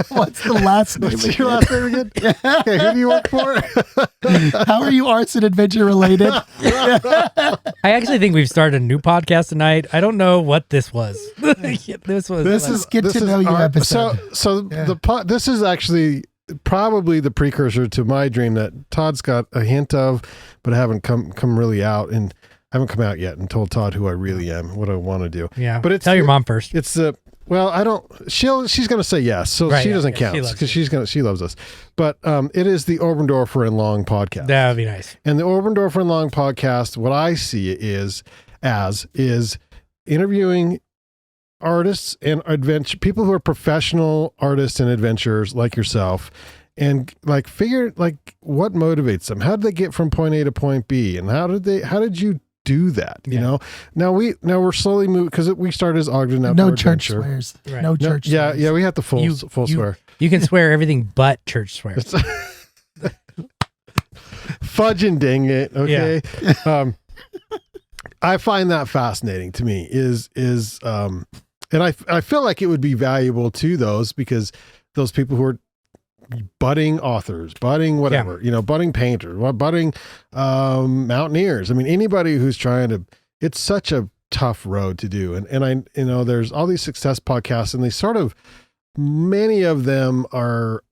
What's the last name? what's your last name again? Okay, who do you work for? How are you arts and adventure related? I actually think we've started a new podcast tonight. I don't know what this was. This was. This is get to know you our- episode. So Yeah. this is actually probably the precursor to my dream that Todd's got a hint of, but I haven't come really out, and I haven't come out yet and told Todd who I really am, what I want to do. Yeah, but tell your mom first. It's well, I don't. She's going to say yes, so Right, she yeah, doesn't yeah, count she loves because you. she loves us. But it is the Oberndorfer and Long podcast. That would be nice. And the Oberndorfer and Long podcast, what I see it is interviewing artists and people who are professional artists and adventurers like yourself, and like figure like what motivates them. How did they get from point A to point B, and how did you do that? You know, now we're slowly moving because we started as Ogden Outdoor No church Adventure. swears. Right. No church swears. Yeah, we have to full swear. You can swear everything but church swears. fudging, dang it. Okay. I find that fascinating to me and I feel like it would be valuable to those, because those people who are budding authors, budding whatever, budding painters, budding mountaineers. I mean, anybody who's trying to, it's such a tough road to do. And I, there's all these success podcasts, and they sort of, many of them are,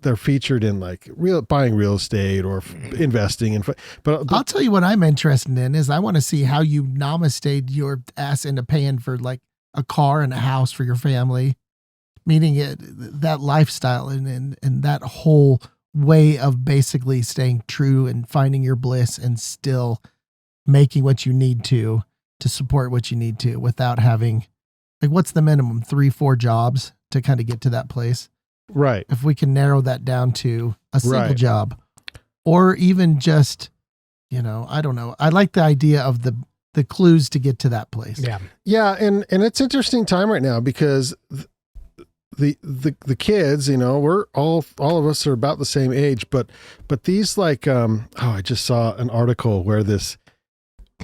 they're featured in like buying real estate or investing in, but I'll tell you what I'm interested in is I want to see how you namaste your ass into paying for like a car and a house for your family, meaning that lifestyle and that whole way of basically staying true and finding your bliss and still making what you need to support what you need to without having, like, what's the minimum 3-4 jobs to kind of get to that place. Right. If we can narrow that down to a single Right. job, or even just, I don't know. I like the idea of the clues to get to that place. Yeah. Yeah. And it's interesting time right now, because the kids, we're all of us are about the same age, but these like, I just saw an article where this,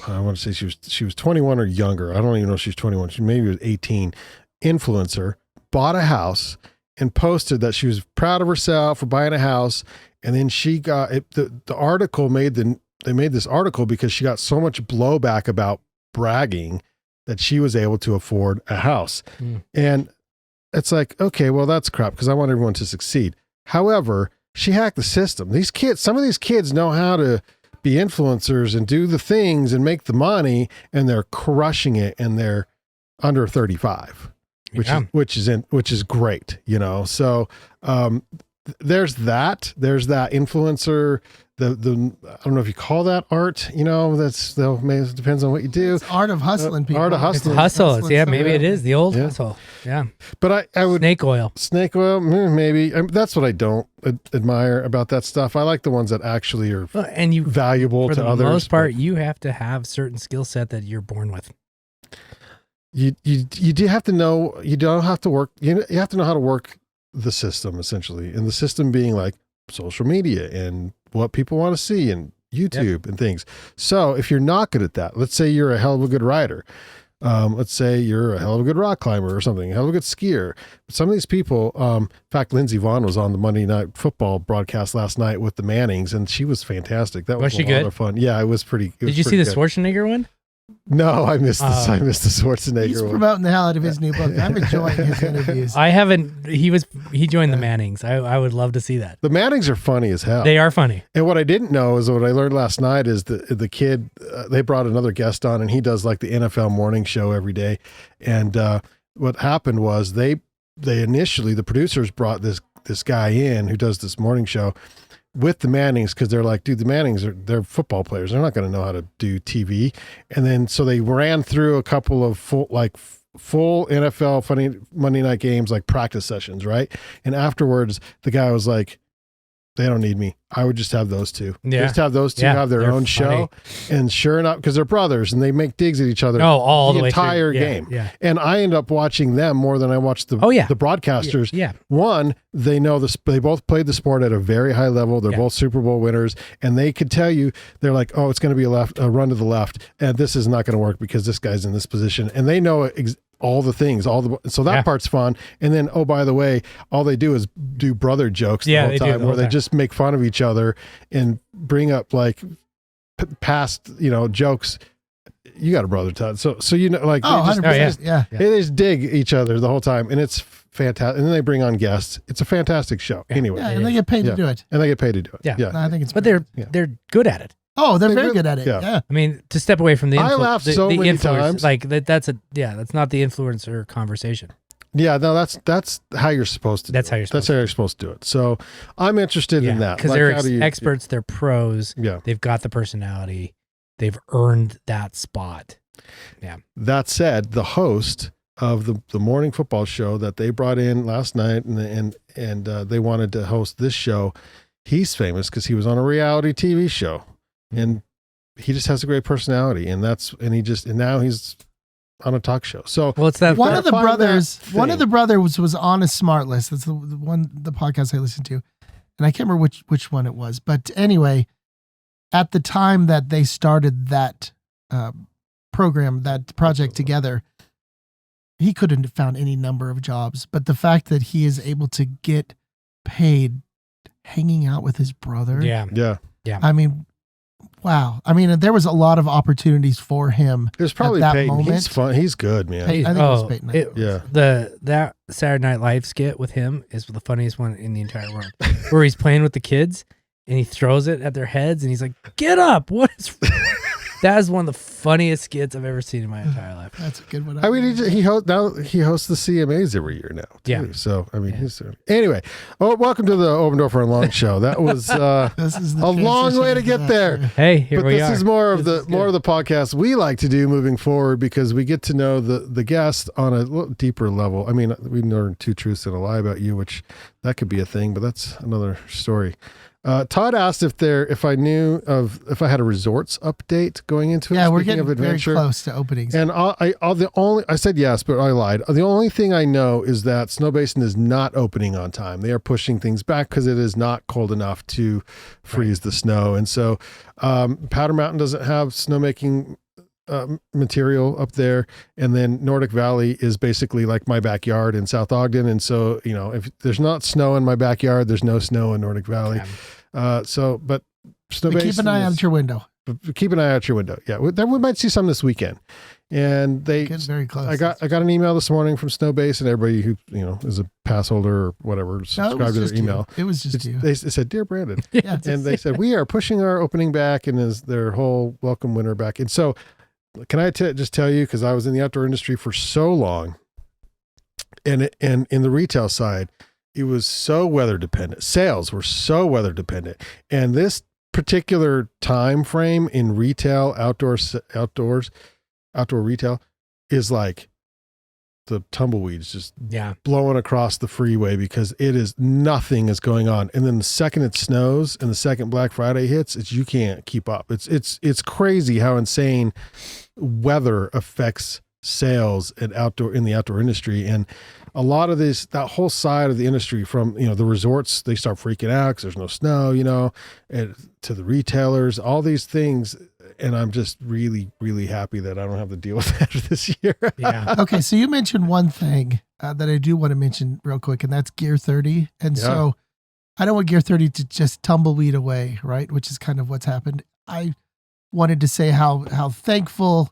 I want to say she was 21 or younger. I don't even know if she's 21. She maybe was 18. Influencer bought a house and posted that she was proud of herself for buying a house. And then she got it, the article they made this article because she got so much blowback about bragging that she was able to afford a house. And it's like, okay, well, that's crap, because I want everyone to succeed. However, she hacked the system. Some of these kids know how to be influencers and do the things and make the money, and they're crushing it, and they're under 35. Which is great, So there's that influencer. The I don't know if you call that art. It depends on what you do. It's art of hustling people. Art of hustling. It's hustle. Maybe it is the old hustle. Yeah. But I would snake oil, maybe. That's what I don't admire about that stuff. I like the ones that actually are valuable to others. For the most part, you have to have certain skill set that you're born with. You do have to know, you don't have to work, you have to know how to work the system, essentially. And the system being like social media and what people want to see and YouTube and things. So if you're not good at that, let's say you're a hell of a good writer. Let's say you're a hell of a good rock climber or something, a hell of a good skier. But some of these people, in fact, Lindsey Vonn was on the Monday Night Football broadcast last night with the Mannings, and she was fantastic. That was a lot of fun. Yeah, it was pretty. Did you see the Schwarzenegger one? No, I missed this. I missed the Schwarzenegger He's one. promoting the hell out of his new book. I'm enjoying his interviews. I haven't. He joined the Mannings. I would love to see that. The Mannings are funny as hell. They are funny. And what I didn't know is what I learned last night is the kid. They brought another guest on, and he does like the NFL morning show every day. And what happened was they initially, the producers brought this guy in who does this morning show with the Mannings, because they're like, dude, the Mannings they're football players. They're not going to know how to do TV. And then so they ran through a couple of full NFL funny Monday night games, like practice sessions, right? And afterwards, the guy was like, they don't need me. I would just have those two. Yeah. Just have those two have their own show. And sure enough, because they're brothers and they make digs at each other all the way entire through. game. Yeah. And I end up watching them more than I watch the broadcasters. Yeah. One, they know this. They both played the sport at a very high level. They're both Super Bowl winners, and they could tell you, they're like, oh, it's going to be a run to the left, and this is not going to work because this guy's in this position, and they know all the things, so that part's fun. And then, oh, by the way, all they do is do brother jokes the whole time, where they just make fun of each other and bring up like past, jokes. You got a brother, Todd. So like, they just dig each other the whole time, and it's fantastic. And then they bring on guests. It's a fantastic show. Anyway, and they get paid to do it. And they get paid to do it. Yeah. No, I think it's. But they're good at it. Oh, they're very good at it. Yeah. I mean, to step away from the I laughed so many times. Like that's not the influencer conversation. Yeah, no, that's how you're supposed to. That's how you're supposed to do it. So I'm interested in that, because they're experts. They're pros. Yeah, they've got the personality. They've earned that spot. Yeah. That said, the host of the morning football show that they brought in last night, and they wanted to host this show. He's famous because he was on a reality TV show, and he just has a great personality, and now he's on a talk show. So it's that one of the brothers was on a smart list. That's the podcast I listened to. and I can't remember which one it was. But anyway, at the time that they started that program, that project together, he couldn't have found any number of jobs. But the fact that he is able to get paid hanging out with his brother. Yeah. I mean, wow. I mean, there was a lot of opportunities for him. There's probably at that Peyton. moment. He's fun. He's good, man. I think it was Peyton. Yeah. That Saturday Night Live skit with him is the funniest one in the entire world, where he's playing with the kids and he throws it at their heads and he's like, "Get up! What is?" That is one of the funniest skits I've ever seen in my entire life. That's a good one. I mean, he hosts the CMAs every year now, too. Yeah. So, I mean, anyway. Oh, welcome to the Oberndorfer and Long show. That was this is a long way to get there. Hey, here we are. This is more of the podcast we like to do moving forward, because we get to know the guest on a little deeper level. I mean, we learned 2 truths and a lie about you, which that could be a thing, but that's another story. Todd asked if I had a resorts update going into it. Yeah, we're speaking getting of adventure. very close to openings. And I said yes, but I lied. The only thing I know is that Snow Basin is not opening on time. They are pushing things back because it is not cold enough to freeze the snow. And so Powder Mountain doesn't have snowmaking material up there, and then Nordic Valley is basically like my backyard in South Ogden, and so if there's not snow in my backyard, there's no snow in Nordic Valley. But Snow Basin, keep an eye out your window. Keep an eye out your window. Yeah, we might see some this weekend. And they get very close. I got an email this morning from Snow Basin, and everybody who is a pass holder or whatever subscribed to their email. It was just you. They said, "Dear Brandon," Yeah, and they said, "We are pushing our opening back, and is their whole welcome winter back." And so, can I just tell you, because I was in the outdoor industry for so long, and in the retail side, it was so weather dependent. Sales were so weather dependent, and this particular time frame in retail, outdoor retail, is like the tumbleweeds just blowing across the freeway, because nothing is going on. And then the second it snows and the second Black Friday hits, you can't keep up. It's crazy how insane weather affects sales in the outdoor industry. And a lot of that whole side of the industry, from the resorts, they start freaking out because there's no snow, and to the retailers, all these things. And I'm just really, really happy that I don't have to deal with that this year. Yeah. Okay, so you mentioned one thing that I do want to mention real quick, and that's Gear 30. And so I don't want Gear 30 to just tumbleweed away, right? Which is kind of what's happened. I wanted to say how thankful,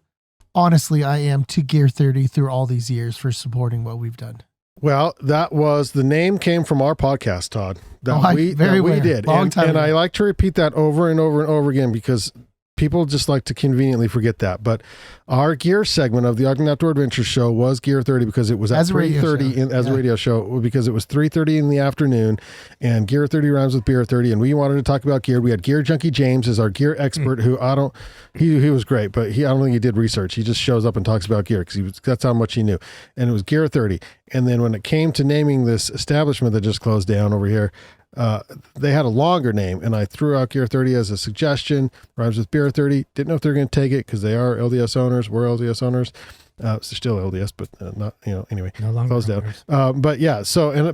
honestly, I am to Gear 30 through all these years for supporting what we've done. Well, the name came from our podcast, Todd. We did. Long time ago. I like to repeat that over and over and over again, because people just like to conveniently forget that. But our gear segment of the Ogden Outdoor Adventure Show was Gear 30, because it was at 3:30 as a radio show, because it was 3:30 in the afternoon, and Gear 30 rhymes with Beer 30, and we wanted to talk about gear. We had Gear Junkie James as our gear expert, who he was great, but I don't think he did research. He just shows up and talks about gear because that's how much he knew. And it was Gear 30. And then when it came to naming this establishment that just closed down over here, they had a longer name, and I threw out Gear 30 as a suggestion. Rhymes with Beer 30. Didn't know if they're going to take it, because they are LDS owners. We're LDS owners. They're still LDS, but not, anyway, no longer closed down. But yeah,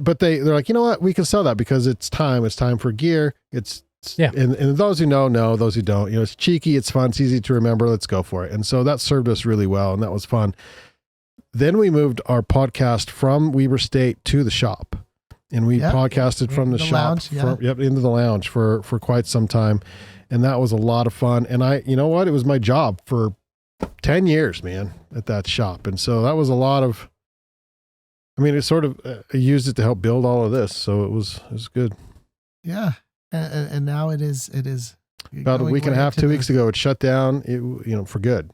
but they're like, you know what? We can sell that because it's time. It's time for gear. And those who know, those who don't, it's cheeky. It's fun. It's easy to remember. Let's go for it. And so that served us really well, and that was fun. Then we moved our podcast from Weber State to the shop. And we podcasted from the shop, into the lounge for quite some time. And that was a lot of fun. And it was my job for 10 years, man, at that shop. And so that was a lot of, it sort of I used it to help build all of this. So it was good. Yeah. And now it is about a week and a half, 2 weeks ago, it shut down, for good.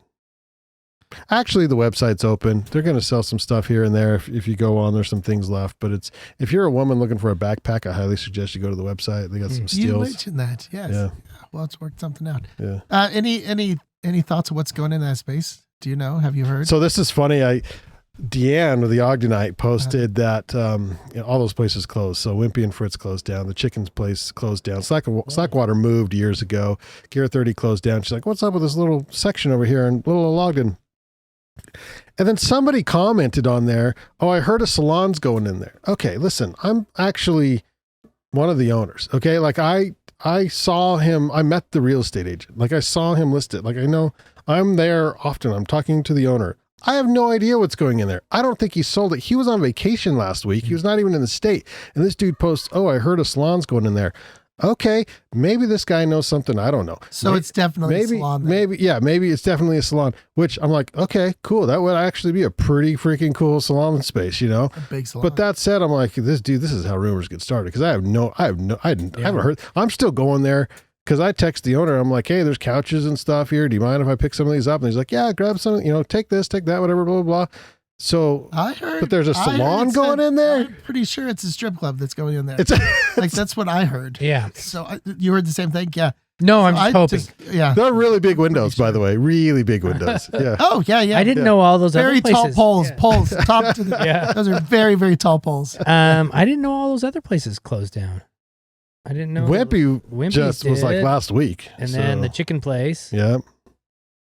Actually, the website's open. They're going to sell some stuff here and there. If you go on, there's some things left. But if you're a woman looking for a backpack, I highly suggest you go to the website. They got some steals. You mentioned that, yes. Yeah. Well, it's worked something out. Yeah. Any thoughts of what's going in that space? Do you know? Have you heard? So this is funny. Deanne, the Ogdenite, posted that all those places closed. So Wimpy and Fritz closed down. The Chicken's place closed down. Slackwater moved years ago. Gear 30 closed down. She's like, what's up with this little section over here in little Ogden? And then somebody commented on there, I heard a salon's going in there. Okay, listen, I'm actually one of the owners. Okay. Like I saw him, I met the real estate agent. Like I saw him listed. Like I know I'm there often. I'm talking to the owner. I have no idea what's going in there. I don't think he sold it. He was on vacation last week. He was not even in the state. And this dude posts, "Oh, I heard a salon's going in there." Okay, maybe this guy knows something I don't know. So it's definitely a salon. Maybe it's definitely a salon. Which I'm like, okay, cool. That would actually be a pretty freaking cool salon space, you know. A big salon. But that said, I'm like, this is how rumors get started because I haven't heard. I'm still going there. Because I text the owner, I'm like, hey, there's couches and stuff here. Do you mind if I pick some of these up? And he's like, yeah, grab some, take this, take that, whatever, blah, blah, blah. So, I heard, but there's a salon going in there? I'm pretty sure it's a strip club that's going in there. It's like, that's what I heard. Yeah. So you heard the same thing? Yeah. No, I'm just hoping. Yeah. They're really big windows, by the way. Really big windows. Yeah. Oh, yeah, yeah. I didn't know all those very other places. tall poles, poles, top to the, Yeah. Those are very, very tall poles. I didn't know all those other places closed down. I didn't know. Wimpy just was like last week. And then the chicken place. Yeah.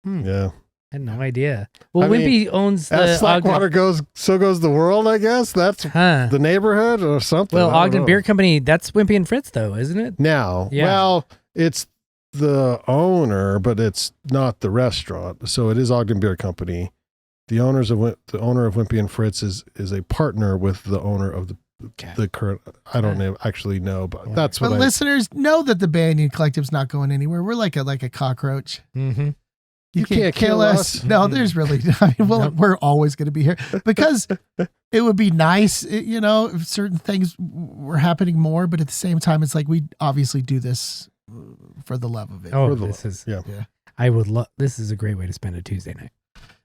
Hmm. Yeah. I had no idea. Well, I Wimpy owns the as Slackwater goes, so goes the world, I guess. That's the neighborhood or something. Well, Ogden Beer Company, that's Wimpy and Fritz, though, isn't it? Now, Yeah. well, it's the owner, but it's not the restaurant. So it is Ogden Beer Company. The owner of Wimpy and Fritz is a partner with the owner of the current. I don't actually know, but that's what. But listeners know that the Banyan Collective's not going anywhere. We're like a cockroach. Mm-hmm. You can't kill us. No, there's really. I mean, we're always going to be here because it would be nice, if certain things were happening more. But at the same time, it's like we obviously do this for the love of it. Oh, yeah. I would love. This is a great way to spend a Tuesday night.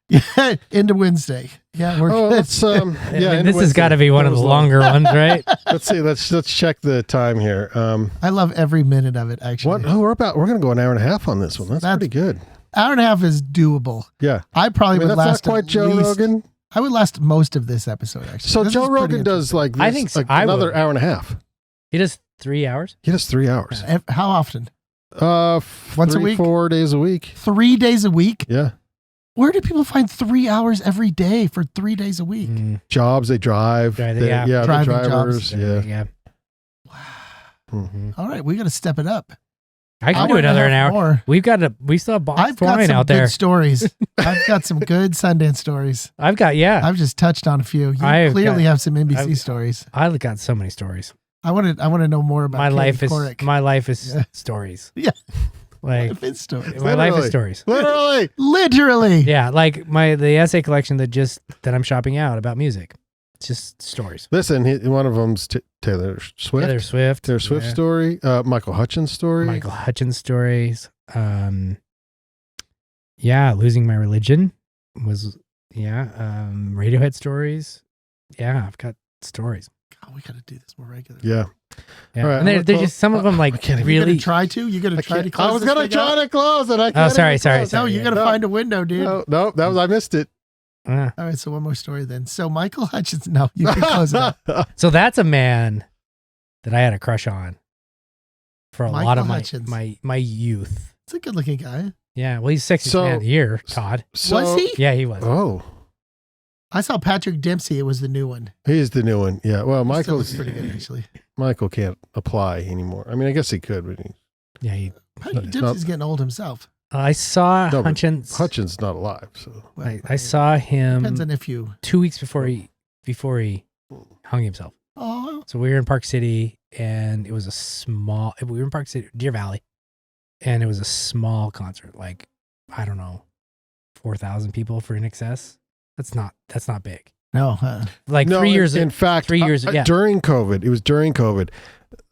Yeah, into Wednesday. Yeah, we're good. Let's, this has got to be one of the longer ones, right? Let's see. Let's check the time here. I love every minute of it. Actually, we're going to go an hour and a half on this one. That's pretty good. Hour and a half is doable. Yeah, I probably would last. That's not quite Joe Rogan. I would last most of this episode. Actually, so Joe Rogan does like this, I think so. Another hour and a half. He does 3 hours. He does 3 hours. How often? Once a week, 4 days a week. 3 days a week. Yeah. Where do people find 3 hours every day for 3 days a week? Jobs they drive. Driving the drivers. jobs. Yeah. Wow. Mm-hmm. All right, we got to step it up. I can do another an hour. More. We still have box I've got wine some out good there. stories. I've got some good Sundance stories. I've just touched on a few. You clearly have some NBC stories. I've got so many stories. I want to know more about my life. My life is Yeah. stories. Yeah. Like life is stories. my life is stories. Literally. Yeah, like the essay collection that I'm shopping out about music. It's just stories. Listen, one of them's Taylor Swift. Taylor Swift story. Michael Hutchins story. Michael Hutchins stories. Losing my religion was Radiohead stories. Yeah, I've got stories. God, we got to do this more regularly. Yeah. Yeah. All right, and they're just some of them like really. You're gonna try to. You're gonna try to close. I was gonna try to close it. Sorry. No, you gotta find a window, dude. No, I missed it. All right, so one more story then. So Michael Hutchins. No, you can close it up. So that's a man that I had a crush on for a lot of Hutchins. my youth. It's a good-looking guy. Yeah, well, he's sexiest man of the year, Todd. Was he? Yeah, he was. Oh, I saw Patrick Dempsey. It was the new one. He's the new one. Yeah. Well, Michael's pretty good actually. Michael can't apply anymore. I mean, I guess he could, but Patrick Dempsey's getting old himself. I saw Hutchins. Hutchins not alive, so I saw him. Depends on if you 2 weeks before he hung himself. Oh. So we were in Park City, and it was we were in Park City, Deer Valley, and it was a small concert, like I don't know, 4,000 people for In Excess. That's not big. No, like 3 years. In fact, 3 years. During COVID, it was during COVID.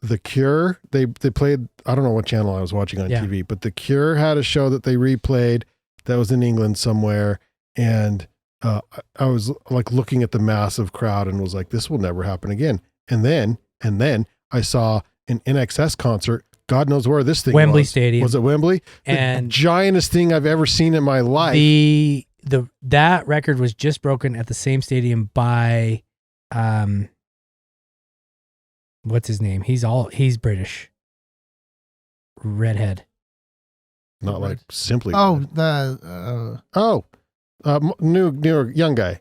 The Cure, they played, I don't know what channel I was watching on TV, but The Cure had a show that they replayed that was in England somewhere. And I was like looking at the massive crowd and was like, this will never happen again. And then I saw an NXS concert. God knows where this thing Wembley was. Stadium. Was it Wembley? And the giantest thing I've ever seen in my life. That record was just broken at the same stadium by what's his name? He's British. Redhead. Not like Simply. Oh, new young guy.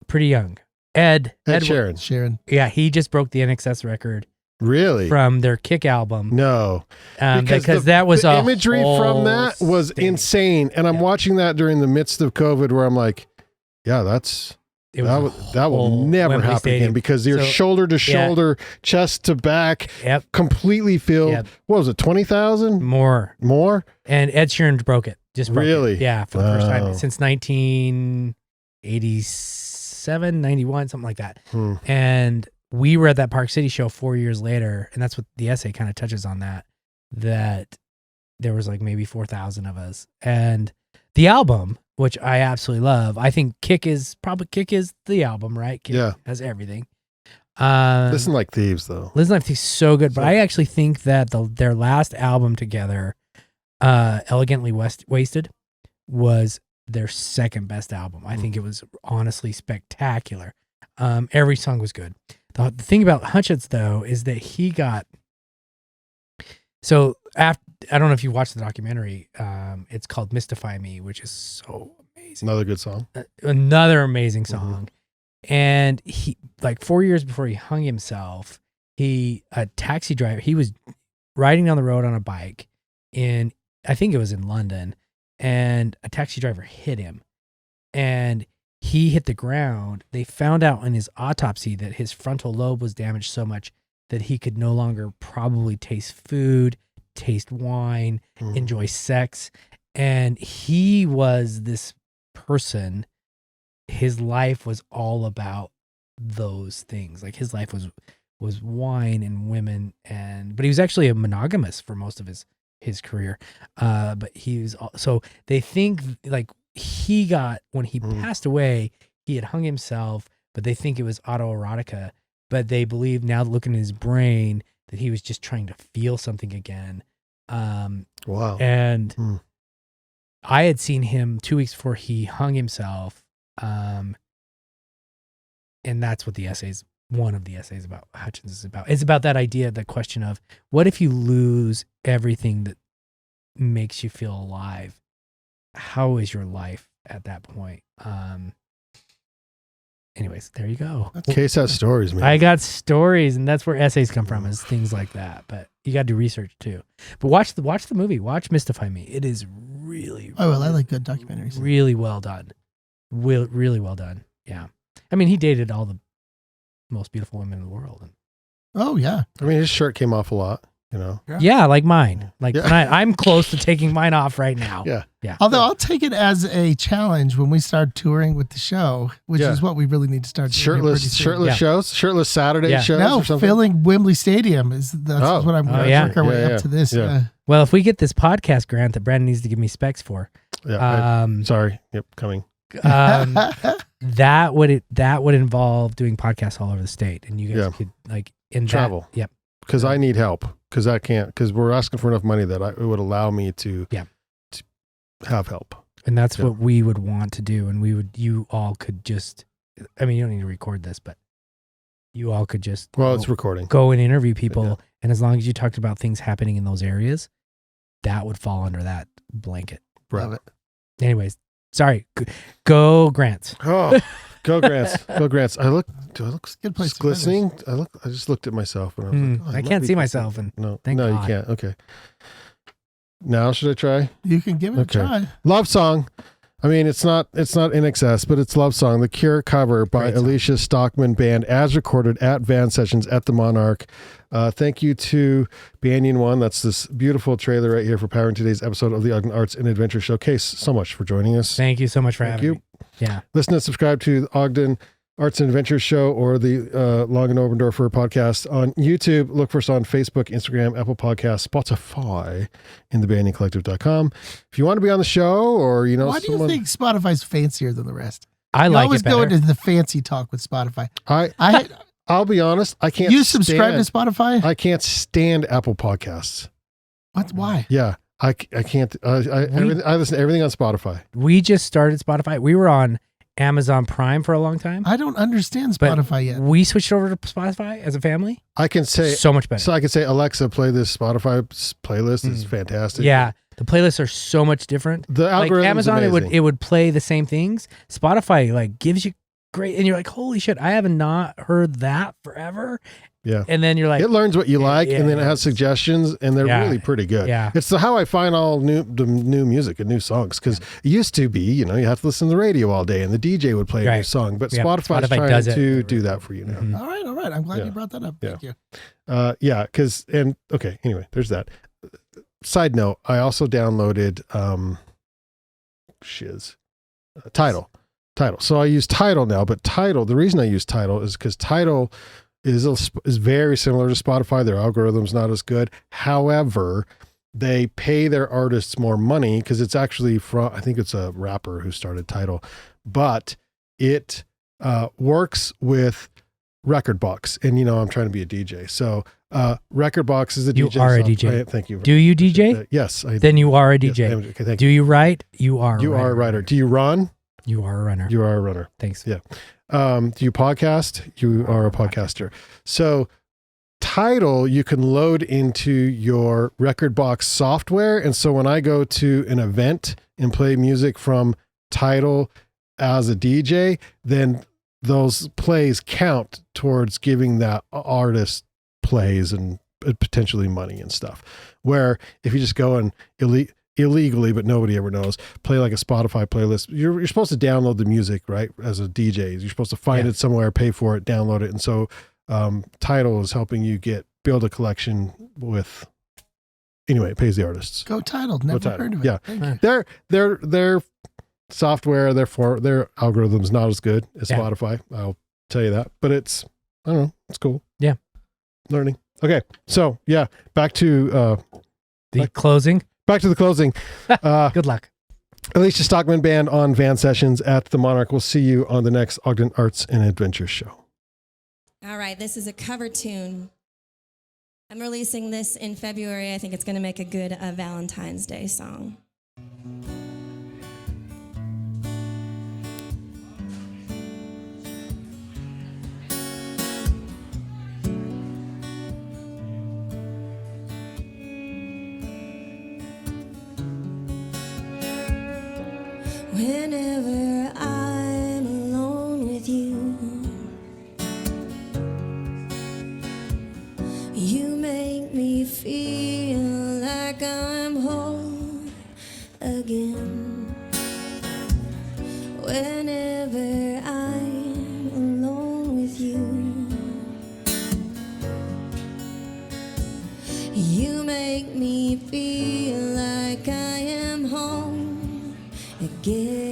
Pretty young. Ed Sheeran. Sheeran. Yeah, he just broke the NXS record Really? from their Kick album. No. Because that was the a imagery from that was stage. insane. And I'm watching that during the midst of COVID where I'm like, yeah, that will never Wembley happen Stadium. again because you're shoulder to shoulder, chest to back, completely filled. What was it, 20,000? More. And Ed Sheeran broke it. Just broke really? It. Yeah, for the first time since 1987, 91, something like that. And we were at that Park City show 4 years later, and that's what the essay kind of touches on, that there was like maybe 4,000 of us. And the album, which I absolutely love, I think Kick is the album, right? Kick has everything. Listen Like Thieves, though. Listen Like Thieves is so good, but I actually think that their last album together, Elegantly Wasted, was their second best album. I think it was honestly spectacular. Every song was good. The thing about Hutchins, though, is that he got... So, I don't know if you watched the documentary. It's called Mystify Me, which is so amazing. Another good song. Another amazing song. And he, like 4 years before he hung himself, a taxi driver, he was riding down the road on a bike I think it was in London, and a taxi driver hit him. And he hit the ground. They found out in his autopsy that his frontal lobe was damaged so much that he could no longer probably taste food, taste wine, enjoy sex. And he was this person, his life was all about those things. Like his life was wine and women, but he was actually a monogamous for most of his career. But he was, so they think like he got, when he passed away, he had hung himself, but they think it was autoerotica. But they believe now, looking at his brain, that he was just trying to feel something again. Wow. And I had seen him 2 weeks before he hung himself. And that's what one of the essays about Hutchins is about. It's about that idea, the question of, what if you lose everything that makes you feel alive? How is your life at that point? Anyways, there you go. Kase has stories, man. I got stories, and that's where essays come from, is things like that. But you got to do research too. But watch the movie. Watch Mystify Me. It is really, I like good documentaries. really well done. Really well done. Yeah. I mean, he dated all the most beautiful women in the world. Oh yeah. I mean, his shirt came off a lot, you know. Yeah, like mine. Like tonight, I'm close to taking mine off right now. Yeah. Although I'll take it as a challenge when we start touring with the show, which is what we really need to start doing. Shirtless shows, shirtless Saturday shows. No, or something? filling Wembley Stadium that's what I'm going to work our way up to this. Yeah. Well, if we get this podcast grant that Brandon needs to give me specs for, sorry, coming. That would involve doing podcasts all over the state, and you guys could like travel. Yep. Because I need help. Because I can't. Because we're asking for enough money that it would allow me to have help. And that's what we would want to do. And you all could just. I mean, you don't need to record this, but you all could just. Well, it's recording. Go and interview people, and as long as you talked about things happening in those areas, that would fall under that blanket. Right. Love it. Anyways. Sorry, go Grants. Oh, go Grants. Go Grants. Do I look good place glistening? I just looked at myself and I was like, I can't see myself. And no, thank you God. can't. Okay. Now should I try? You can give it a try. Lovesong. I mean, it's not In Excess, but it's Lovesong, the Cure cover by Alicia Stockman Band, as recorded at Van Sessions at the Monarch. Thank you to Banyan One. That's this beautiful trailer right here for powering today's episode of the Ogden Arts and Adventure Show. Kase, so much for joining us. Thank you so much for having me. Yeah. Listen and subscribe to the Ogden Arts and Adventure Show or the Long and Oberndorfer podcast on YouTube. Look for us on Facebook, Instagram, Apple Podcasts, Spotify, in thebanyancollective.com. If you want to be on the show or, why do you think Spotify's fancier than the rest? I like always it better. go into the fancy talk with Spotify. I'll be honest, I can't. You subscribe to Spotify? I can't stand Apple Podcasts. What? Why? Yeah, I can't. I listen to everything on Spotify. We just started Spotify. We were on Amazon Prime for a long time. I don't understand Spotify yet. We switched over to Spotify as a family. I can say so much better. So I can say, Alexa, play this Spotify playlist. It's fantastic. Yeah, the playlists are so much different. The algorithm, like Amazon, it would play the same things. Spotify gives you great. And you're like, holy shit, I have not heard that forever. Yeah. And then you're like, It learns what you like, yeah, and then it has suggestions, and they're really pretty good. Yeah. It's how I find the new music and new songs, because it used to be, you have to listen to the radio all day, and the DJ would play a new song, but Spotify's trying to do that for you now. Mm-hmm. All right. I'm glad you brought that up. Thank you. Anyway, there's that. Side note, I also downloaded Tidal. So I use Tidal now, but the reason I use Tidal is because Tidal is very similar to Spotify. Their algorithm's not as good. However, they pay their artists more money because it's actually I think it's a rapper who started Tidal, but it works with JUKEBOX. And, I'm trying to be a DJ. So JUKEBOX is a DJ. You are a DJ. Thank you. Do you DJ? Yes. Then you are a DJ. Yes, okay, thank Do you write? You are a writer. Do you run? You are a runner. You are a runner. Thanks. Yeah. Do you podcast? You are a podcaster. So Tidal, you can load into your JUKEBOX software. And so when I go to an event and play music from Tidal as a DJ, then those plays count towards giving that artist plays and potentially money and stuff. Where if you just go and illegally, but nobody ever knows, play like a Spotify playlist, you're supposed to download the music, right? As a DJ, you're supposed to find it somewhere, pay for it, download it. And so Tidal is helping you build a collection with, anyway, it pays the artists. Go Tidal. Never heard of it. Yeah. Thank you. Their software, their algorithm's not as good as Spotify. I'll tell you that, but it's cool. Yeah. Learning. Okay. So back to the closing. Back to the closing. Good luck. Alicia Stockman Band on Van Sessions at the Monarch. We'll see you on the next Ogden Arts and Adventure Show. All right, this is a cover tune. I'm releasing this in February. I think it's going to make a good Valentine's Day song. Whenever I'm alone with you, you make me feel like I'm whole again. Whenever I'm alone with you, you make me feel like I am home again.